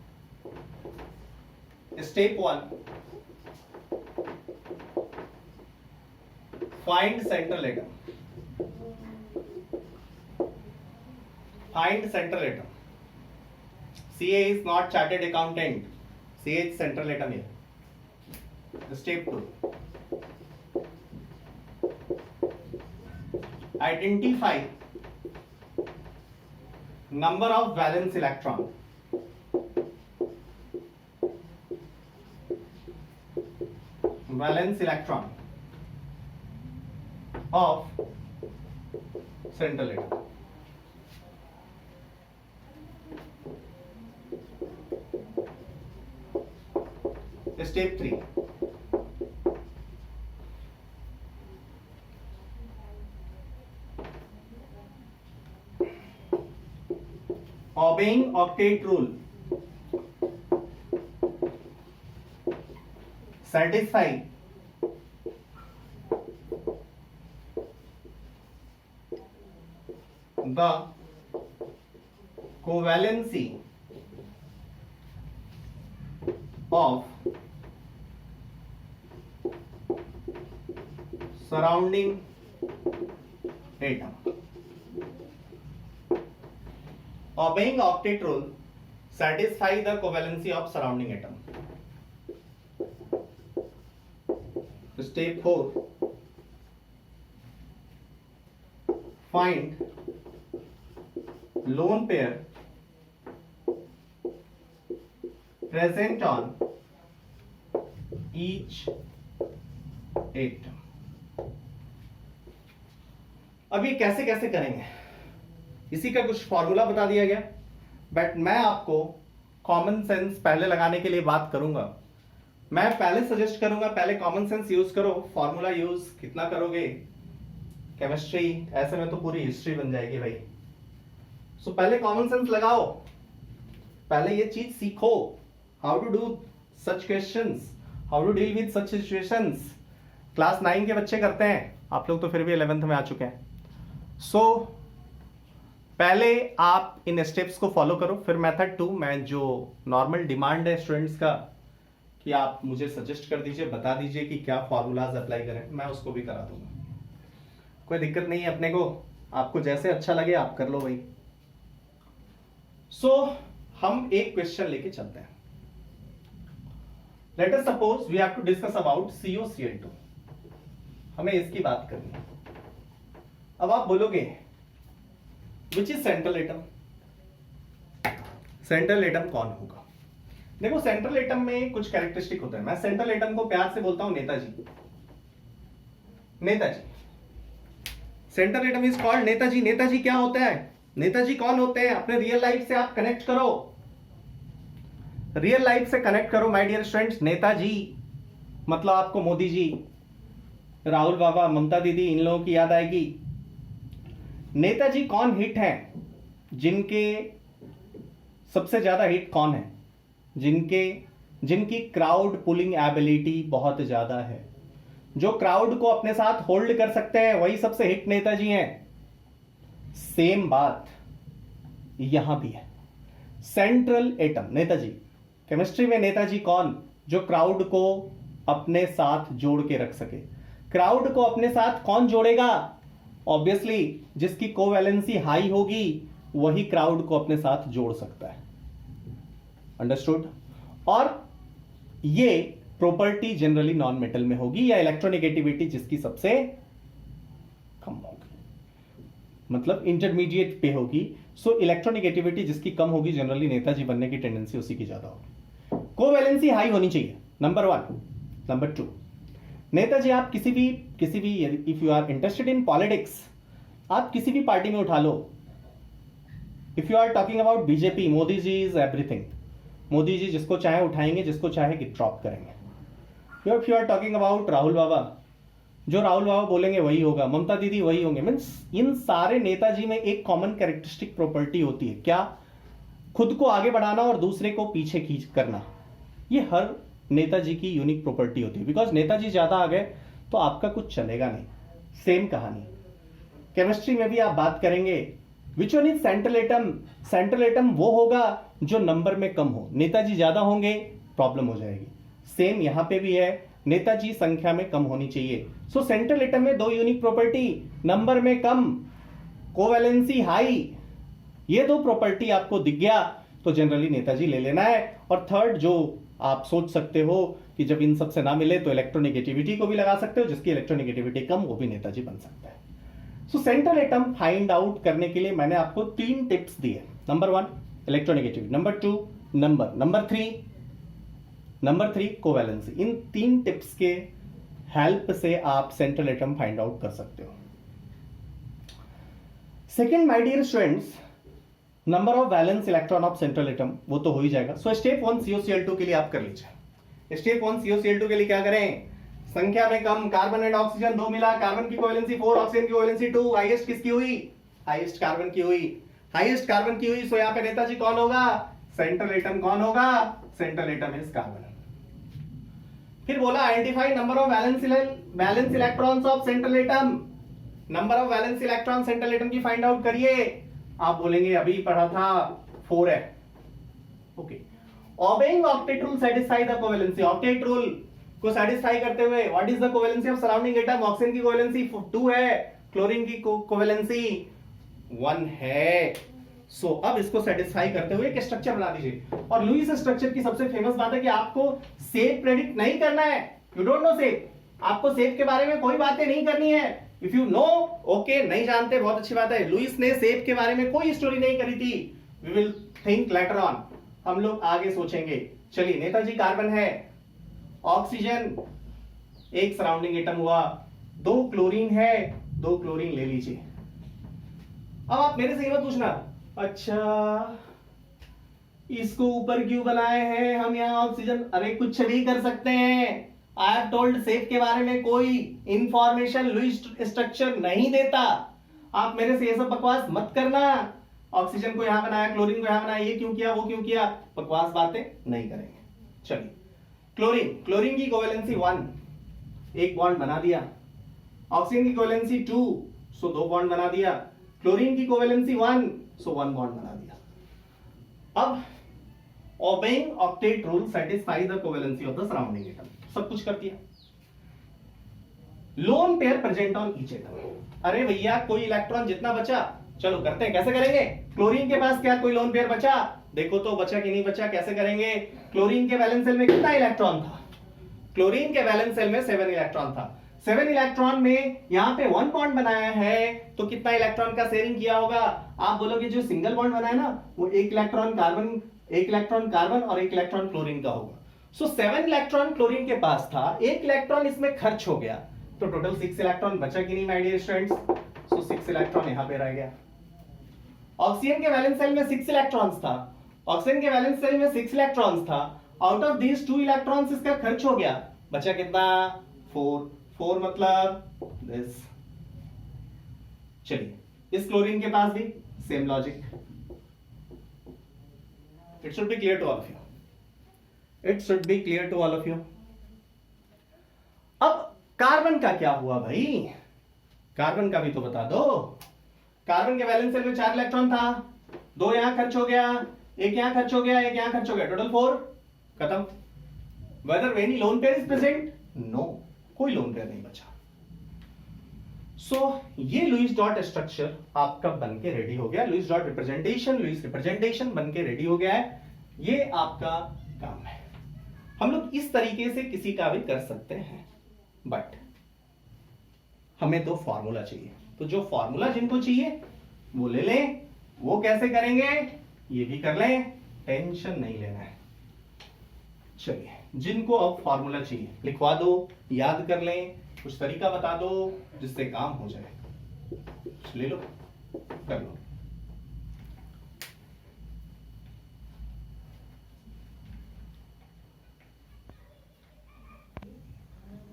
step 1, find central atom. Find central atom. CA is not chartered accountant. CA is central atom here. Step 2. Identify number of valence electron. Valence electron of central atom. Step 3. Obeying octet rule. Satisfy the covalency of surrounding atom. Obeying octet rule, satisfy the covalency of surrounding atom. Step 4, find lone pair present on each atom. अब ये कैसे कैसे करेंगे, इसी का कुछ formula बता दिया गया, बट मैं आपको कॉमन सेंस पहले लगाने के लिए बात करूंगा। मैं पहले सजेस्ट करूंगा पहले कॉमन सेंस यूज करो। फॉर्मूला यूज कितना करोगे, केमिस्ट्री ऐसे में तो पूरी हिस्ट्री बन जाएगी भाई। सो पहले कॉमन सेंस लगाओ, पहले ये चीज सीखो, how to do such questions, how to deal with such situations. Class 9 के बच्चे करते हैं, आप लोग तो फिर भी 11th में आ चुके हैं। सो पहले आप इन स्टेप्स को फॉलो करो, फिर मेथड 2 में जो नॉर्मल डिमांड है स्टूडेंट्स का कि आप मुझे सजेस्ट कर दीजिए, बता दीजिए कि क्या फॉर्मूलाज अप्लाई करें, मैं उसको भी करा दूंगा। कोई दिक्कत नहीं है अपने को, आपको जैसे अच्छा लगे आप कर लो भाई। सो हम एक क्वेश्चन लेके चलते हैं। Let us suppose we have to discuss about COCl2, हमें इसकी बात करनी है। अब आप बोलोगे which is central atom, central atom कौन होगा। देखो सेंट्रल एटम में कुछ कैरेक्टरिस्टिक होता है, मैं सेंट्रल एटम को प्यार से बोलता हूं Netaji. Netaji, central atom is called Netaji. Netaji क्या होता है, नेताजी कौन होते हैं, अपने रियल लाइफ से आप कनेक्ट करो, रियल लाइफ से कनेक्ट करो माय डियर स्टूडेंट्स। नेताजी मतलब आपको मोदी जी, राहुल बाबा, ममता दीदी, इन लोगों की याद आएगी। नेताजी कौन हिट हैं, जिनके सबसे ज्यादा हिट कौन है, जिनकी क्राउड पुलिंग एबिलिटी बहुत ज्यादा है, जो क्राउड को अपने साथ होल्ड कर सकते हैं, वही सबसे हिट नेताजी हैं। सेम बात यहां भी है, सेंट्रल एटम नेताजी। केमिस्ट्री में नेताजी कौन, जो क्राउड को अपने साथ जोड़ के रख सके। क्राउड को अपने साथ कौन जोड़ेगा, ऑब्वियसली जिसकी कोवैलेंसी हाई होगी वही क्राउड को अपने साथ जोड़ सकता है। अंडरस्टूड। और ये प्रॉपर्टी जनरली नॉन मेटल में होगी, या इलेक्ट्रोनेगेटिविटी जिसकी सबसे कम होगी, मतलब इंटरमीडिएट पे होगी। सो इलेक्ट्रोनेगेटिविटी जिसकी कम होगी जनरली नेताजी बनने की टेंडेंसी उसी की ज्यादा होगी। कोवैलेंसी हाई होनी चाहिए, नंबर 1। नंबर 2, नेताजी आप किसी भी if you are interested in politics, आप किसी भी पार्टी में उठा लो। If you are talking about BJP, Modi ji is everything. Modi ji जिसको चाहे उठाएंगे, जिसको चाहे ड्रॉप करेंगे। If you are talking about Rahul Baba, जो राहुल बाबा बोलेंगे वही होगा, ममता दीदी वही होंगे। मीन्स इन सारे नेताजी में एक कॉमन कैरेक्टरिस्टिक प्रॉपर्टी होती है, क्या? खुद को आगे बढ़ाना और दूसरे को पीछे खींच करना। ये हर नेताजी की यूनिक प्रॉपर्टी होती है। बिकॉज नेताजी ज्यादा आ गए तो आपका कुछ चलेगा नहीं। सेम कहानी केमिस्ट्री में भी आप बात करेंगे, which one is central atom? Central atom वो होगा जो नंबर में कम हो। नेताजी ज्यादा होंगे, प्रॉब्लम हो जाएगी। सेम यहां पे भी है, नेताजी संख्या में कम होनी चाहिए। सो सेंट्रल एटम में दो यूनिक प्रॉपर्टी, नंबर में कम, कोवैलेंसी हाई। ये दो प्रॉपर्टी आपको दिख गया तो जनरली नेताजी ले लेना है। और थर्ड जो आप सोच सकते हो कि जब इन सब से ना मिले तो इलेक्ट्रोनेगेटिविटी को भी लगा सकते हो, जिसकी इलेक्ट्रोनेगेटिविटी कम वो भी नेताजी बन सकता है। So central atom find out करने के लिए मैंने आपको 3 टिप्स दिए। Number 1 electronegativity, number 2 number, number 3 covalency. इन 3 टिप्स के हेल्प से आप सेंट्रल एटम फाइंड आउट कर सकते हो। Second my dear students, number of valence electron of central atom, वो तो हो ही जाएगा। सो स्टेप 1 COCl2 के लिए आप कर लीजिए। स्टेप 1 COCl2 के लिए क्या करें? संख्या में कम, कार्बन एंड ऑक्सीजन 2 मिला, कार्बन की कोवैलेंसी 4, ऑक्सीजन की कोवैलेंसी 2, हाईएस्ट किसकी हुई? हाईएस्ट कार्बन की हुई। हाईएस्ट कार्बन की हुई, सो यहां पे नेताजी कौन होगा? सेंट्रल एटम कौन होगा? Central atom is carbon. फिर बोला identify number of valence electrons of central atom. Number of valence electron central atom की फाइंड आउट करिए। आप बोलेंगे अभी पढ़ा था 4 है। Okay, obeying octet rule satisfy the covalency. Octet rule को सेटिस्फाई करते हुए what is the covalency of surrounding atom? Oxygen की कोवैलेंसी 2 है, क्लोरीन की कोवैलेंसी 1 है। सो अब इसको सेटिस्फाई करते हुए एक स्ट्रक्चर बना दीजिए। और लुईस स्ट्रक्चर की सबसे फेमस बात है कि आपको सेफ प्रेडिक्ट नहीं करना है। यू डोंट नो सेफ, आपको सेफ के बारे में कोई बातें नहीं करनी है। इफ यू नो, ओके, नहीं जानते, बहुत अच्छी बात है। लुईस ने सेफ के बारे में कोई स्टोरी नहीं करी थी। We will think later on, हम लोग आगे सोचेंगे। चलिए, नेताजी कार्बन है, ऑक्सीजन एक सराउंडिंग एटम हुआ, 2 क्लोरीन है, 2 क्लोरीन ले लीजिए। अब आप मेरे से ये मत पूछना, अच्छा इसको ऊपर क्यों बनाए हैं हम यहाँ ऑक्सीजन? अरे कुछ भी कर सकते हैं। आई हैव टोल्ड सेफ के बारे में कोई इंफॉर्मेशन लुईस स्ट्रक्चर नहीं देता। आप मेरे से ये सब बकवास मत करना। ऑक्सीजन को यहां बनाया, क्लोरीन को यहां बनाया, ये क्यों किया, वो क्यों किया, बकवास बातें नहीं करेंगे। चलिए, क्लोरीन की कोवैलेंसी 1, एक बॉन्ड बना दिया। ऑक्सीजन की कोवैलेंसी 2, सो 2 बॉन्ड बना दिया। क्लोरीन की कोवैलेंसी 1, सो 1 बॉन्ड बना दिया। अब obeying octet rule satisfy the covalency of the surrounding atom, सब कुछ कर दिया। Lone pair present on each atom. अरे भैया कोई इलेक्ट्रॉन जितना बचा, चलो करते हैं, कैसे करेंगे? क्लोरीन के पास क्या कोई लोन पेयर बचा? देखो तो बचा कि नहीं बचा, कैसे करेंगे? क्लोरीन के वैलेंस सेल में कितना इलेक्ट्रॉन था? क्लोरीन के वैलेंस सेल में 7 इलेक्ट्रॉन था। 7 इलेक्ट्रॉन में यहां पे 1 बॉन्ड बनाया है, तो कितना इलेक्ट्रॉन का शेयरिंग किया होगा? आप बोलोगे जो सिंगल बॉन्ड बनाया ना, वो 1 इलेक्ट्रॉन कार्बन और 1 इलेक्ट्रॉन क्लोरीन का होगा। सो 7 इलेक्ट्रॉन क्लोरीन के पास था, 1 इलेक्ट्रॉन इसमें खर्च हो गया, तो टोटल 6 इलेक्ट्रॉन बचा कि नहीं my dear students? So 6 electron यहां पे रह गया। ऑक्सीजन के वैलेंस सेल में 6 इलेक्ट्रॉन्स था, ऑक्सीजन के वैलेंस सेल में 6 इलेक्ट्रॉन्स था। आउट ऑफ दीस 2 इलेक्ट्रॉन्स इसका खर्च हो गया, बचा कितना? 4 मतलब दिस। चलिए, इस क्लोरीन के पास भी same logic. It should be clear to all of you. It should be clear to all of you. अब कार्बन का क्या हुआ भाई? कार्बन का भी तो बता दो। कार्बन के वैलेंस सेल में 4 इलेक्ट्रॉन था, 2 यहां खर्च हो गया, 1 यहां खर्च हो गया, 1 यहां खर्च हो गया, टोटल 4 खत्म। Whether any lone pair is present? No, कोई लोन पेयर नहीं बचा। सो ये लुईस डॉट स्ट्रक्चर आपका बन के रेडी हो गया। Lewis dot representation, Lewis representation बन के रेडी हो गया है। ये आपका काम है। हम लोग इस तरीके से किसी का भी कर सकते हैं, बट हमें तो फॉर्मूला चाहिए। तो जो फॉर्मूला जिनको चाहिए वो ले लें। वो कैसे करेंगे ये भी कर लें, टेंशन नहीं लेना है। चलिए, जिनको अब फॉर्मूला चाहिए लिखवा दो, याद कर लें, कुछ तरीका बता दो जिससे काम हो जाए। ले लो, कर लो।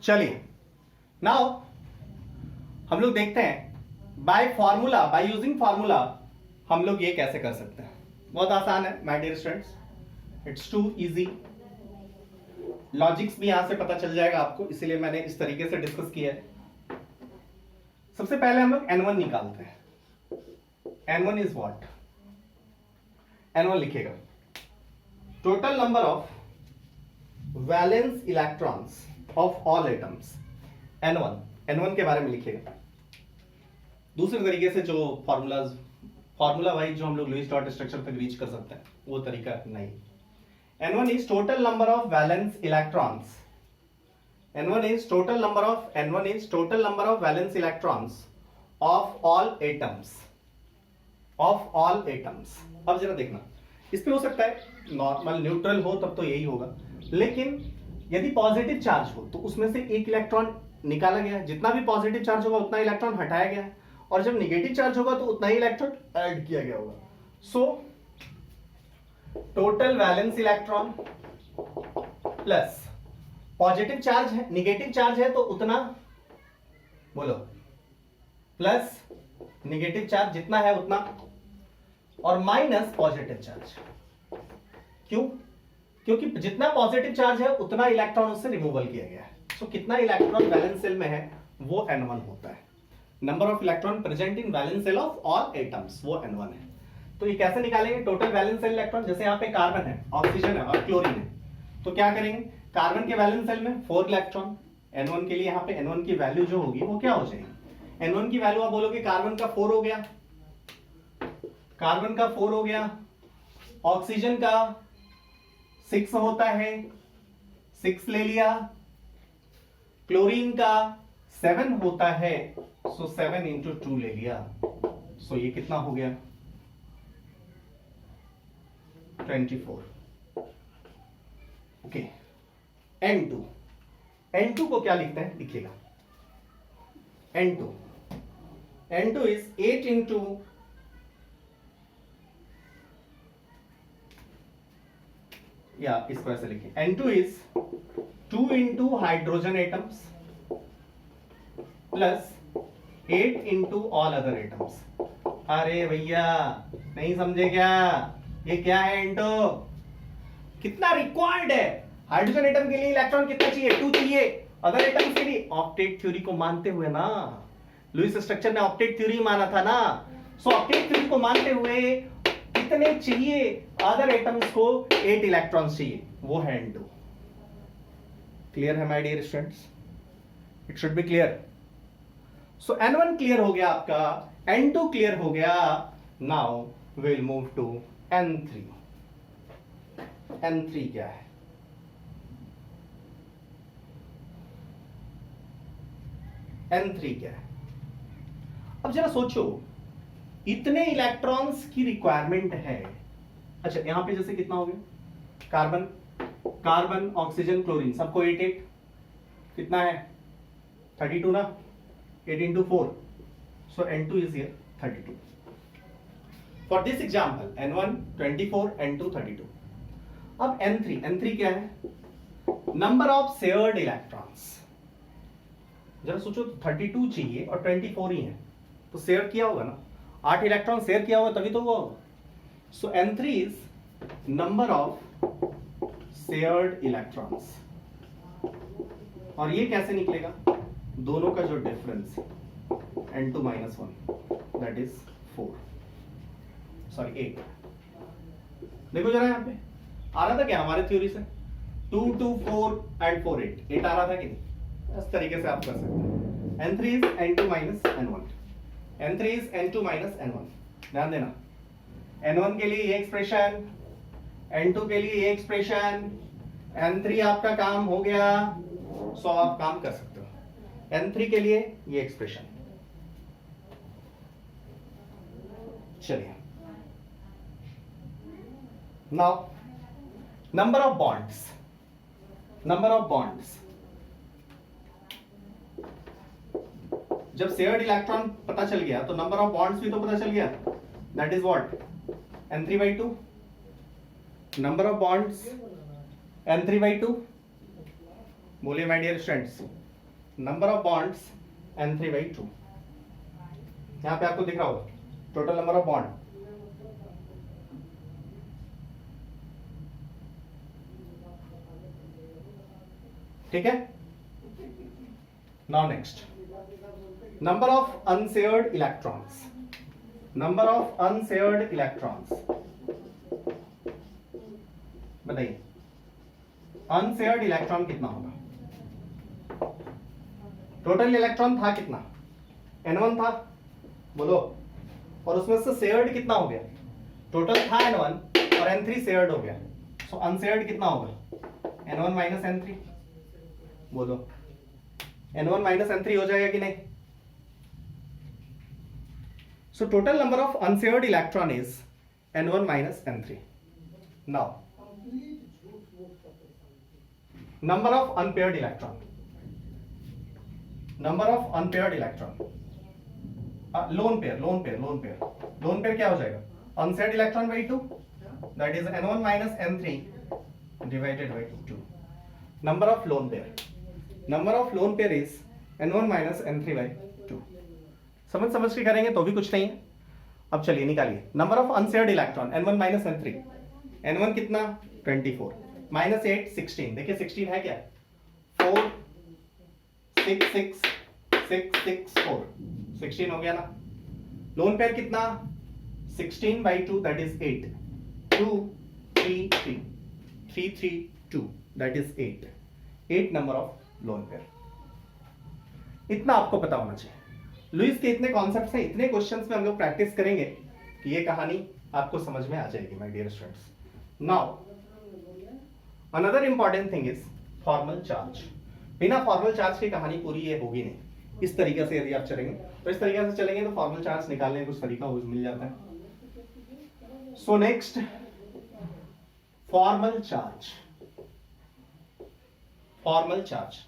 चलिए, नाउ हम लोग देखते हैं by formula, by using formula हम लोग ये कैसे कर सकते हैं। बहुत आसान है my dear students, it's too easy. Logics भी यहां से पता चल जाएगा आपको, इसीलिए मैंने इस तरीके से डिस्कस किया है। सबसे पहले हम लोग N1 निकालते हैं। N1 is what? N1 लिखेगा total number of valence electrons of all atoms. N1 के बारे में लिखेगा। दूसरे तरीके से जो फॉर्मूला वाइज जो हम लोग लुईस डॉट स्ट्रक्चर तक रीच कर सकते हैं वो तरीका नहीं। N1 is total number of valence electrons. N1 is total number of valence electrons of all atoms. अब जरा देखना, इस पे हो सकता है नॉर्मल न्यूट्रल हो तब तो यही होगा, लेकिन यदि पॉजिटिव चार्ज हो तो उसमें से एक इलेक्ट्रॉन निकाला गया है, जितना भी पॉजिटिव चार्ज होगा उतना इलेक्ट्रॉन हटाया गया है, और जब निगेटिव चार्ज होगा तो उतना ही इलेक्ट्रॉन ऐड किया गया होगा। So total valence electron plus positive charge है, निगेटिव चार्ज है तो उतना, बोलो, प्लस निगेटिव चार्ज जितना है उतना, और माइनस पॉजिटिव चार्ज। क्यों? क्योंकि जितना पॉजिटिव चार्ज है उतना इलेक्ट्रॉन उससे रिमूवल किया गया है। सो कितना इलेक्ट्रॉन वैलेंस सेल में है वो N1 होता है। Number of electron present in valence shell of all atoms, वो N1 है। तो ये कैसे निकालेंगे टोटल वैलेंस सेल इलेक्ट्रॉन? जैसे यहाँ पे कार्बन है, ऑक्सीजन है और क्लोरीन है, तो क्या करेंगे, कार्बन के वैलेंस सेल में 4 इलेक्ट्रॉन। N1 के लिए यहाँ पे N1 की वैल्यू जो होगी वो क्या हो जाएगी? N1 की वैल्यू आप बोलोगे कार्बन का 4 हो गया, कार्बन का 4 हो गया, ऑक्सीजन का 6 होता है, 6 ले लिया, क्लोरीन का 7 होता है, सो 7 इंटू 2 ले लिया। सो ये कितना हो गया? 24। ओके, N2 को क्या लिखते हैं? लिखिएगा N2 इज 8 इंटू, या इसको ऐसे लिखिए, N2 is 2 into hydrogen atoms plus 8 into all other atoms. अरे भैया नहीं समझे क्या? ये क्या है N2? कितना रिक्वायर्ड है? हाइड्रोजन एटम के लिए इलेक्ट्रॉन कितना चाहिए? 2 चाहिए। अदर एटम्स के लिए ऑक्टेट थ्योरी को मानते हुए ना, लुईस स्ट्रक्चर ने ऑक्टेट थ्योरी माना था ना, सो ऑक्टेट थ्योरी को मानते हुए कितने चाहिए अदर एटम्स को? 8 इलेक्ट्रॉन्स चाहिए, वो है N2। क्लियर है my dear students? It should be clear. So N1 clear हो गया आपका, N2 क्लियर हो गया। Now will move to N3। N3 क्या है? N3 क्या है? अब जरा सोचो, इतने इलेक्ट्रॉन्स की रिक्वायरमेंट है। अच्छा, यहां पे जैसे कितना हो गया? कार्बन ऑक्सीजन क्लोरीन सबको 8 कितना है? 32 ना, 8 into 4, so N2 is here 32. For this example, N1 24, N2 32. अब N3 क्या है? Number of shared electrons. जरा सोचो, 32 चाहिए और 24 ही है, तो शेयर किया होगा ना, 8 इलेक्ट्रॉन शेयर किया होगा तभी तो वो होगा। सो N3 is number of shared electrons, और ये कैसे निकलेगा? दोनों का जो difference N2 minus 1 that is 8। देखो जरा यहाँ पे आ रहा था क्या हमारे थ्योरी से? 2 2 4 and 4 8 आ रहा था कि नहीं? इस तरीके से आप कर सकते हैं। N3 is N2 minus N1, N3 is N2 minus N1। ध्यान देना, N1 के लिए ये एक्सप्रेशन, N2 के लिए ये एक्सप्रेशन, N3 आपका काम हो गया, सो आप काम कर सकते हो। N3 के लिए ये एक्सप्रेशन। चलिए, नाउ नंबर ऑफ बॉन्ड्स। जब शेयर्ड इलेक्ट्रॉन पता चल गया तो नंबर ऑफ बॉन्ड्स भी तो पता चल गया, that is what? N3/2। Number of bonds N3/2। बोलिए my dear students, number of bonds N3/2। यहां पे आपको दिख रहा होगा टोटल नंबर ऑफ बॉन्ड, ठीक है। Now next, number of unshared electrons, number of unshared electrons बताइए, अनशेयर्ड इलेक्ट्रॉन कितना होगा? टोटल इलेक्ट्रॉन था कितना? n1 था, बोलो, और उसमें से शेयर्ड कितना हो गया? टोटल था n1 और n3 शेयर्ड हो गया, सो अनशेयर्ड कितना होगा? n1 माइनस n3, बोलो n1 माइनस n3 हो जाएगा कि नहीं? So total number of unshared electron is n1 minus n3. Now number of unpaired electron, number of unpaired electron, lone pair क्या हो जाएगा? unsaid electron by 2, that is n1 minus n3 divided by 2. number of lone pair is n1 minus n3 by 2. समझ के करेंगे तो भी कुछ नहीं है. अब चलिए निकालिए number of unshared electron n1 minus n3, n1 कितना? 24 माइनस 8 16, देखिए 16 है क्या? 4 6 6 6 6 4, 16 हो गया ना. लोन पेयर कितना? 16 by 2 that is 8, 2 3 3 3 3 2 that is 8, 8 number of lone pair. इतना आपको पता होना चाहिए. लुईस के इतने कॉन्सेप्ट्स हैं, इतने क्वेश्चंस में हम लोग प्रैक्टिस करेंगे कि ये कहानी आपको समझ में आ जाएगी my dear students. Now another important thing is formal charge. बिना फॉर्मल चार्ज की कहानी पूरी ये होगी नहीं. इस तरीके से यदि आप चलेंगे तो इस तरीके से चलेंगे तो फॉर्मल चार्ज निकालने का कुछ तरीका हो मिल जाता है. So next, formal charge. Formal charge,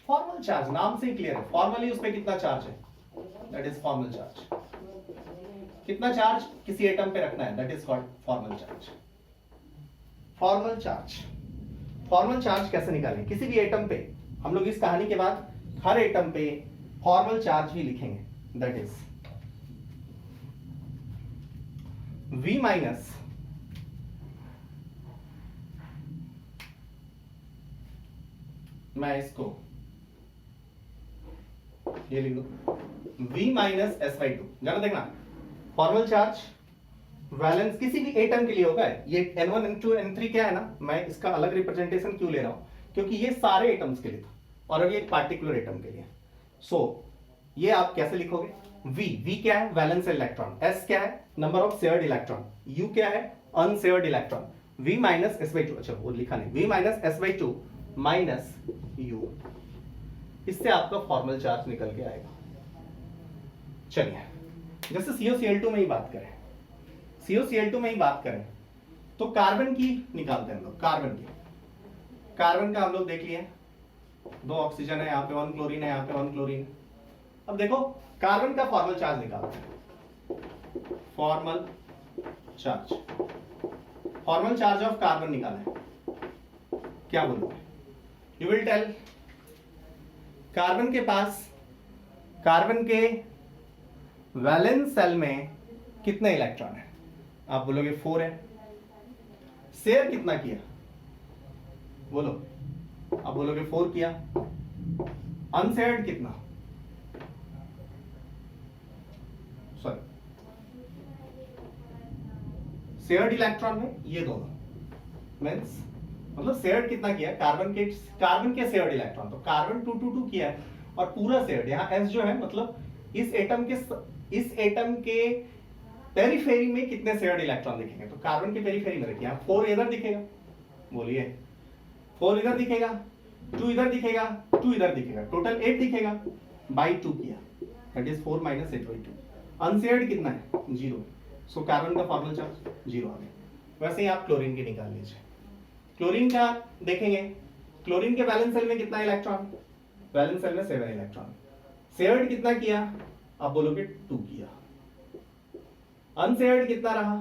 formal charge नाम से ही क्लियर है. फॉर्मली उसमें कितना चार्ज है? That is formal charge. कितना चार्ज किसी एटम पे रखना है, that is called formal charge. Formal charge, formal charge कैसे निकालें? किसी भी एटम पे हम लोग इस कहानी के बाद हर एटम पे फॉर्मल चार्ज ही लिखेंगे, दैट इज V माइनस मैं इसको ये लिख दू V माइनस S/2. जरा देखना, फॉर्मल चार्ज वैलेंस किसी भी एटम के लिए होगा. ये n1 n2 n3 क्या है ना, मैं इसका अलग रिप्रेजेंटेशन क्यों ले रहा हूं? क्योंकि ये सारे एटम्स के लिए था और अब ये एक पार्टिकुलर एटम के लिए. सो ये आप कैसे लिखोगे? V क्या है? Valence electron. S क्या है? Number of shared electron. U क्या है? Unshared electron. V minus S/2, अच्छा वो लिखा नहीं, V minus S/2 minus U. इससे आपका फॉर्मल चार्ज निकल के आएगा. चलिए जैसे COCl2 में ही बात करें, COCl2 में ही बात करें तो कार्बन की निकालते हैं हम लोग. कार्बन का हम लोग देख लिए, 2 ऑक्सीजन है, यहाँ पे 1 क्लोरीन है, यहाँ पे 1 क्लोरीन. अब देखो कार्बन का फॉर्मल चार्ज निकालते हैं. Formal charge, formal charge of carbon निकालें. क्या बोलोगे? यू विल टेल कार्बन के पास, कार्बन के वैलेंस सेल में कितने इलेक्ट्रॉन है? आप बोलोगे 4 है. शेयर कितना किया? बोलो, आप बोलोगे 4 किया. अनशेयर्ड कितना? सॉरी, शेयर्ड इलेक्ट्रॉन में ये दोनों मींस मतलब शेयर्ड कितना किया? कार्बन के शेयर्ड इलेक्ट्रॉन, तो कार्बन 2 2 2 किया है और पूरा शेयर्ड. यहाँ S जो है मतलब इस एटम के पेरिफेरी में कितने शेयर्ड इलेक्ट्रॉन दिखेंगे? तो कार्बन के पेरिफेरी में देखिए, 4 इधर दिखेगा, बोलिए 4 इधर दिखेगा, 2 इधर दिखेगा, 2 इधर दिखेगा, टोटल 8 दिखेगा. बाई 2 किया, दैट इज 4 माइनस 8/2. अनशेयर्ड कितना है? 0. सो कार्बन का फॉर्मल चार्ज 0 आ गया. वैसे ही आप क्लोरीन की निकाल लीजिए. क्लोरीन का देखेंगे, क्लोरीन के वैलेंस सेल में कितना इलेक्ट्रॉन? वैलेंस सेल में 7 इलेक्ट्रॉन. शेयर्ड कितना किया? आप बोलोगे 2 किया. अनशेयर्ड कितना रहा?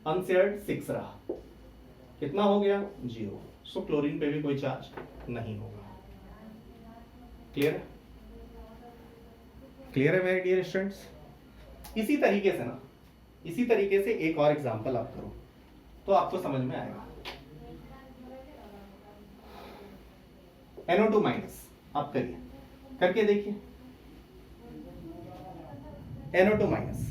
अनशेयर्ड 6 रहा. कितना हो गया? 0. सो क्लोरीन पे भी कोई चार्ज नहीं होगा. क्लियर? क्लियर है मेरे डियर स्टूडेंट्स? इसी तरीके से ना, इसी तरीके से एक और एग्जांपल आप करो तो आपको समझ में आएगा। NO2 माइनस आप करिए, करके देखिए। NO2 माइनस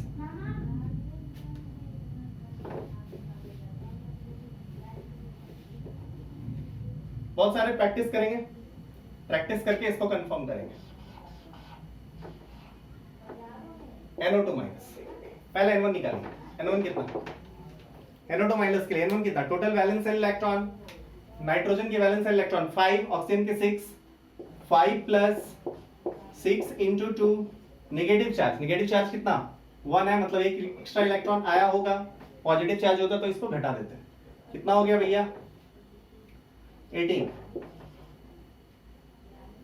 बहुत सारे प्रैक्टिस करेंगे, प्रैक्टिस करके इसको कंफर्म करेंगे। NO2 माइनस, पहले N1 निकालिए। N1 कितना? NO2 माइनस के लिए N1 कितना? टोटल वैलेंस इलेक्ट्रॉन, नाइट्रोजन की वैलेंस इलेक्ट्रॉन 5, ऑक्सीजन के 6, 5 प्लस 6 इंटू 2, नेगेटिव चार्ज कितना? 1 है, मतलब एक एक्स्ट्रा इलेक्ट्रॉन आया होगा। पॉजिटिव चार्ज होता तो इसको घटा देते। कितना हो गया भैया? 18।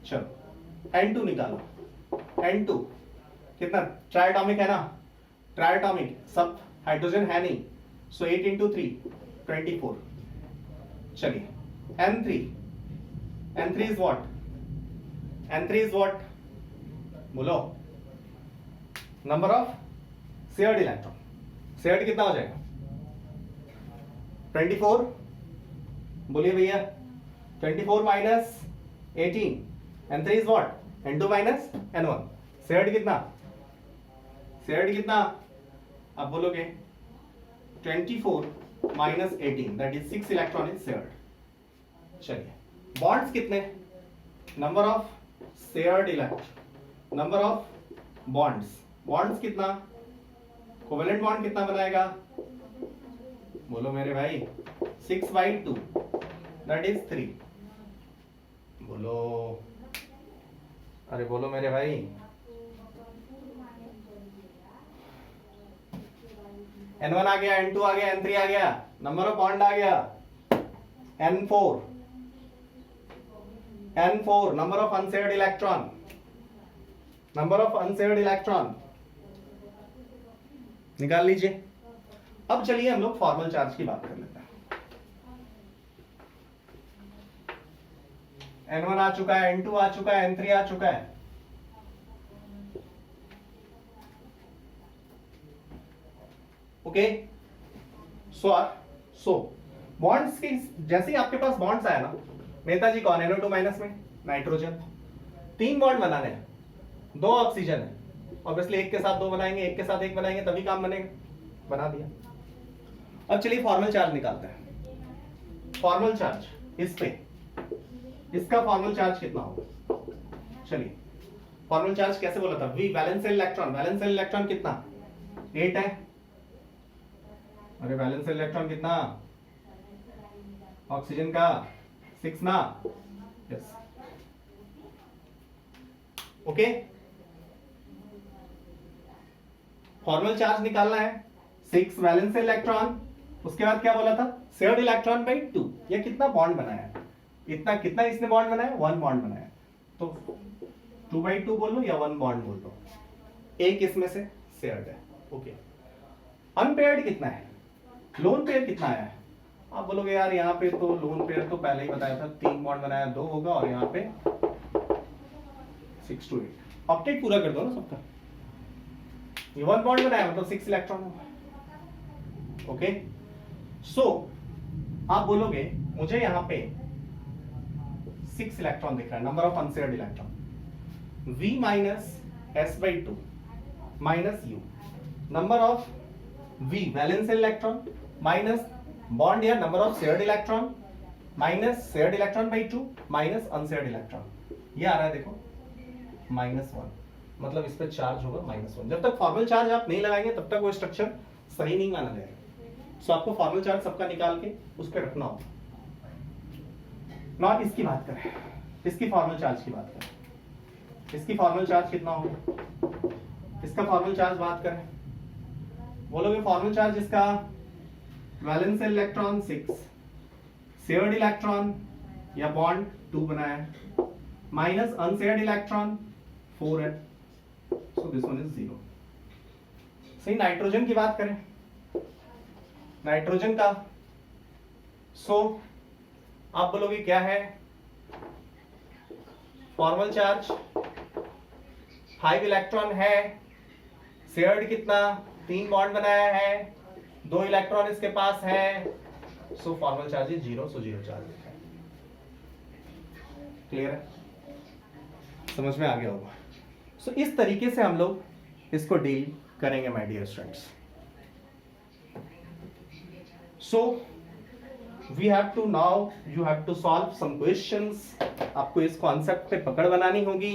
चलो N2 निकालो। N2 कितना? ट्राइएटॉमिक है ना, ट्राइएटॉमिक, सब हाइड्रोजन है नहीं, सो 8 इंटू 3 24। चलिए N3 is what? N3 is what? बोलो। Number of shared electron. Shared कितना हो जाएगा? 24। बोलिए भैया। 24 minus 18। N3 is what? N2 minus N1। Shared कितना? शेयर्ड कितना? आप बोलोगे 24 minus 18, that is 6 electron is shared. चलिए बॉन्ड्स कितने? Number of shared electron, number of bonds कितना? कोवेलेंट बॉन्ड कितना बनाएगा? बोलो मेरे भाई। 6/2, दैट इज 3। बोलो, अरे बोलो मेरे भाई। N1 आ गया, N2 आ गया, N3 आ गया, नंबर ऑफ बॉन्ड आ गया N4, number of unshared electron, number of unshared electron निकाल लीजिए। अब चलिए हम लोग फॉर्मल चार्ज की बात कर लेते हैं। N1 आ चुका है, N2 आ चुका है, N3 आ चुका है। ओके, सो बॉन्ड्स की, जैसे ही आपके पास बॉन्ड्स आया ना, नेताजी कौन? NO2 माइनस में नाइट्रोजन, 3 बॉन्ड बनाने हैं, 2 ऑक्सीजन है, ऑब्वियसली एक के साथ 2 बनाएंगे, एक के साथ 1 बनाएंगे, तभी काम बनेगा। बना दिया। अब चलिए फॉर्मल चार्ज निकालते हैं। फॉर्मल चार्ज इस पे, इसका फॉर्मल चार्ज कितना होगा? चलिए फॉर्मल चार्ज कैसे बोला था? V वैलेंस इलेक्ट्रॉन कितना? 8 है। अरे वैलेंस इलेक्ट्रॉन कितना? ऑक्सीजन का 6 ना? यस। ओके, फॉर्मल चार्ज निकालना है। 6 वैलेंस इलेक्ट्रॉन, उसके बाद क्या बोला था? Shared electron by 2। ये कितना बॉन्ड बनाया? इतना, कितना इसने बॉन्ड बनाया? 1 बॉन्ड बनाया। तो 2/2 बोल लो या 1 बॉन्ड बोल लो, एक इसमें से शेयर्ड है। ओके, अनपेयर्ड कितना है? लोन पेयर कितना है? आप बोलोगे यार यहाँ पे तो लोन पेयर तो पहले ही बताया था, 3 बॉन्ड बनाया, 2 होगा, और यहाँ पे 6 to 8। ऑक्टेट पूरा कर दो ना सबका। ये 1 बॉन्ड बनाया मतलब 6 इलेक्ट्रॉन होगा। ओके, सो आप बोलोगे मुझे यहाँ पे 6 इलेक्ट्रॉन दिख रहा है, number of unshared electron. V minus S/2 minus U, number of V valence electron minus bond या number of shared electron minus shared electron by 2 minus unshared electron. ये आ रहा है देखो -1, मतलब इस पे चार्ज होगा -1। जब तक फॉर्मल चार्ज आप नहीं लगाएंगे तब तक वो स्ट्रक्चर सही नहीं माना जाएगा। सो आपको फॉर्मल चार्ज सबका निकाल के उस पर रखना होगा। ना इसकी बात करें, इसकी फॉर्मल चार्ज की बात करें, इसकी फॉर्मल चार्ज कितना होगा? इसका फॉर्मल चार्ज बात करें, बोलोगे फॉर्मल चार्ज इसका वैलेंस इलेक्ट्रॉन 6, शेयर्ड इलेक्ट्रॉन या बॉन्ड 2 बनाया है, माइनस अनशेयर्ड इलेक्ट्रॉन 4 है, सो दिस वन इज 0। सही, नाइट्रोजन की बात करें, नाइट्रोजन का, सो आप बोलोगे क्या है फॉर्मल चार्ज? 5 इलेक्ट्रॉन है, शेयर्ड कितना 3 बॉन्ड बनाया है, 2 इलेक्ट्रॉन इसके पास है, so formal charge is 0, so 0 charge है। क्लियर है, समझ में आ गया होगा। सो इस तरीके से हम लोग इसको डील करेंगे my dear students. So we have to now you have to solve some questions. आपको इस कॉन्सेप्ट पे पकड़ बनानी होगी,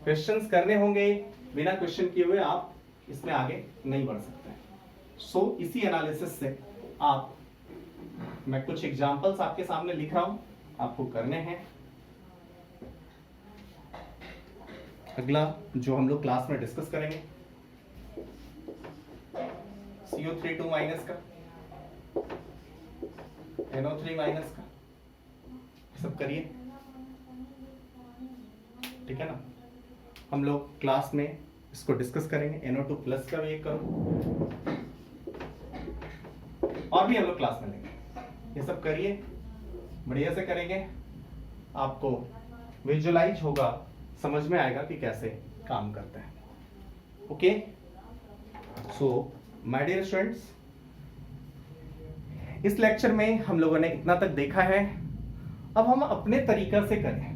क्वेश्चंस करने होंगे, बिना क्वेश्चन किए हुए आप इसमें आगे नहीं बढ़ सकते। सो इसी एनालिसिस से आप, मैं कुछ एग्जांपल्स आपके सामने लिख रहा हूं, आपको करने हैं। अगला जो हम लोग क्लास में डिस्कस करेंगे CO3 2 माइनस का, NO3 माइनस का, सब करिए, ठीक है ना। हम लोग क्लास में इसको डिस्कस करेंगे। NO2 प्लस का भी एक करो, और भी हम लोग क्लास में लेंगे। ये सब करिए, बढ़िया से करेंगे, आपको विजुअलाइज होगा, समझ में आएगा कि कैसे काम करते हैं। Okay, so my dear students, इस लेक्चर में हम लोगों ने इतना तक देखा है। अब हम अपने तरीका से करें,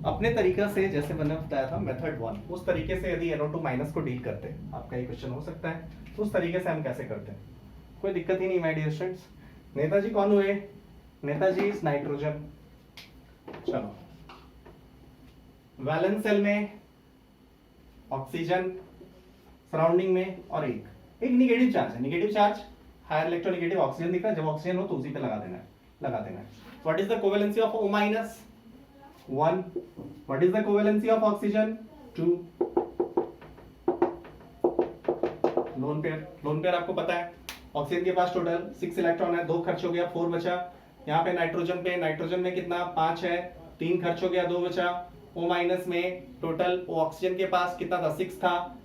अपने तरीका से, जैसे मैंने बताया था मेथड 1, उस तरीके से यदि NO2 माइनस को डील करते हैं, आपका ये क्वेश्चन हो सकता है, तो उस तरीके से हम कैसे करते हैं, कोई दिक्कत ही नहीं माय डियर स्टूडेंट्स। नेताजी कौन हुए? Netaji is nitrogen. चलो, वैलेंस सेल में ऑक्सीजन, सराउंडिंग में और एक निगेटिव चार्ज है। Negative charge, higher electronegative oxygen दिख रहा है, जब ऑक्सीजन हो तो उसी पे लगा देना है। What is the covalency of O minus? 1। What is the covalency of oxygen? 2। Lone pair आपको पता है, ऑक्सीजन के पास टोटल 6 इलेक्ट्रॉन है, 2 खर्च हो गया, 4 बचा। यहाँ पे नाइट्रोजन में कितना 5 है, 3 खर्च हो गया, 2 बचा। O माइनस में टोटल ऑक्सीजन के पास कितना था, 6 था,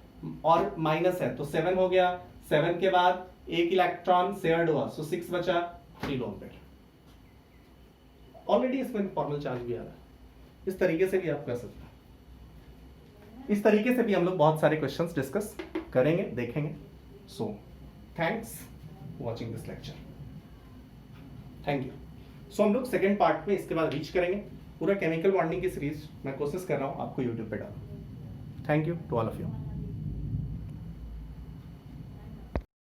और माइनस है तो 7 हो गया। 7 के बाद 1 इलेक्ट्रॉन शेयर्ड हुआ, सो 6 बचा, 3 लोन पेयर। ऑलरेडी इसमें फॉर्मल चार्ज भी आ रहा है। इस तरीके से भी आप कर सकते हैं। इस तरीके से भी हम लोग बहुत सारे क्वेश्चंस डिस्कस करेंगे, देखेंगे। So thanks watching this lecture, thank you. So हम लोग सेकेंड पार्ट में इसके बाद रीच करेंगे। पूरा केमिकल बॉन्डिंग की सीरीज मैं कोशिश कर रहा हूं आपको यूट्यूब पे डालूं। Thank you to all of you.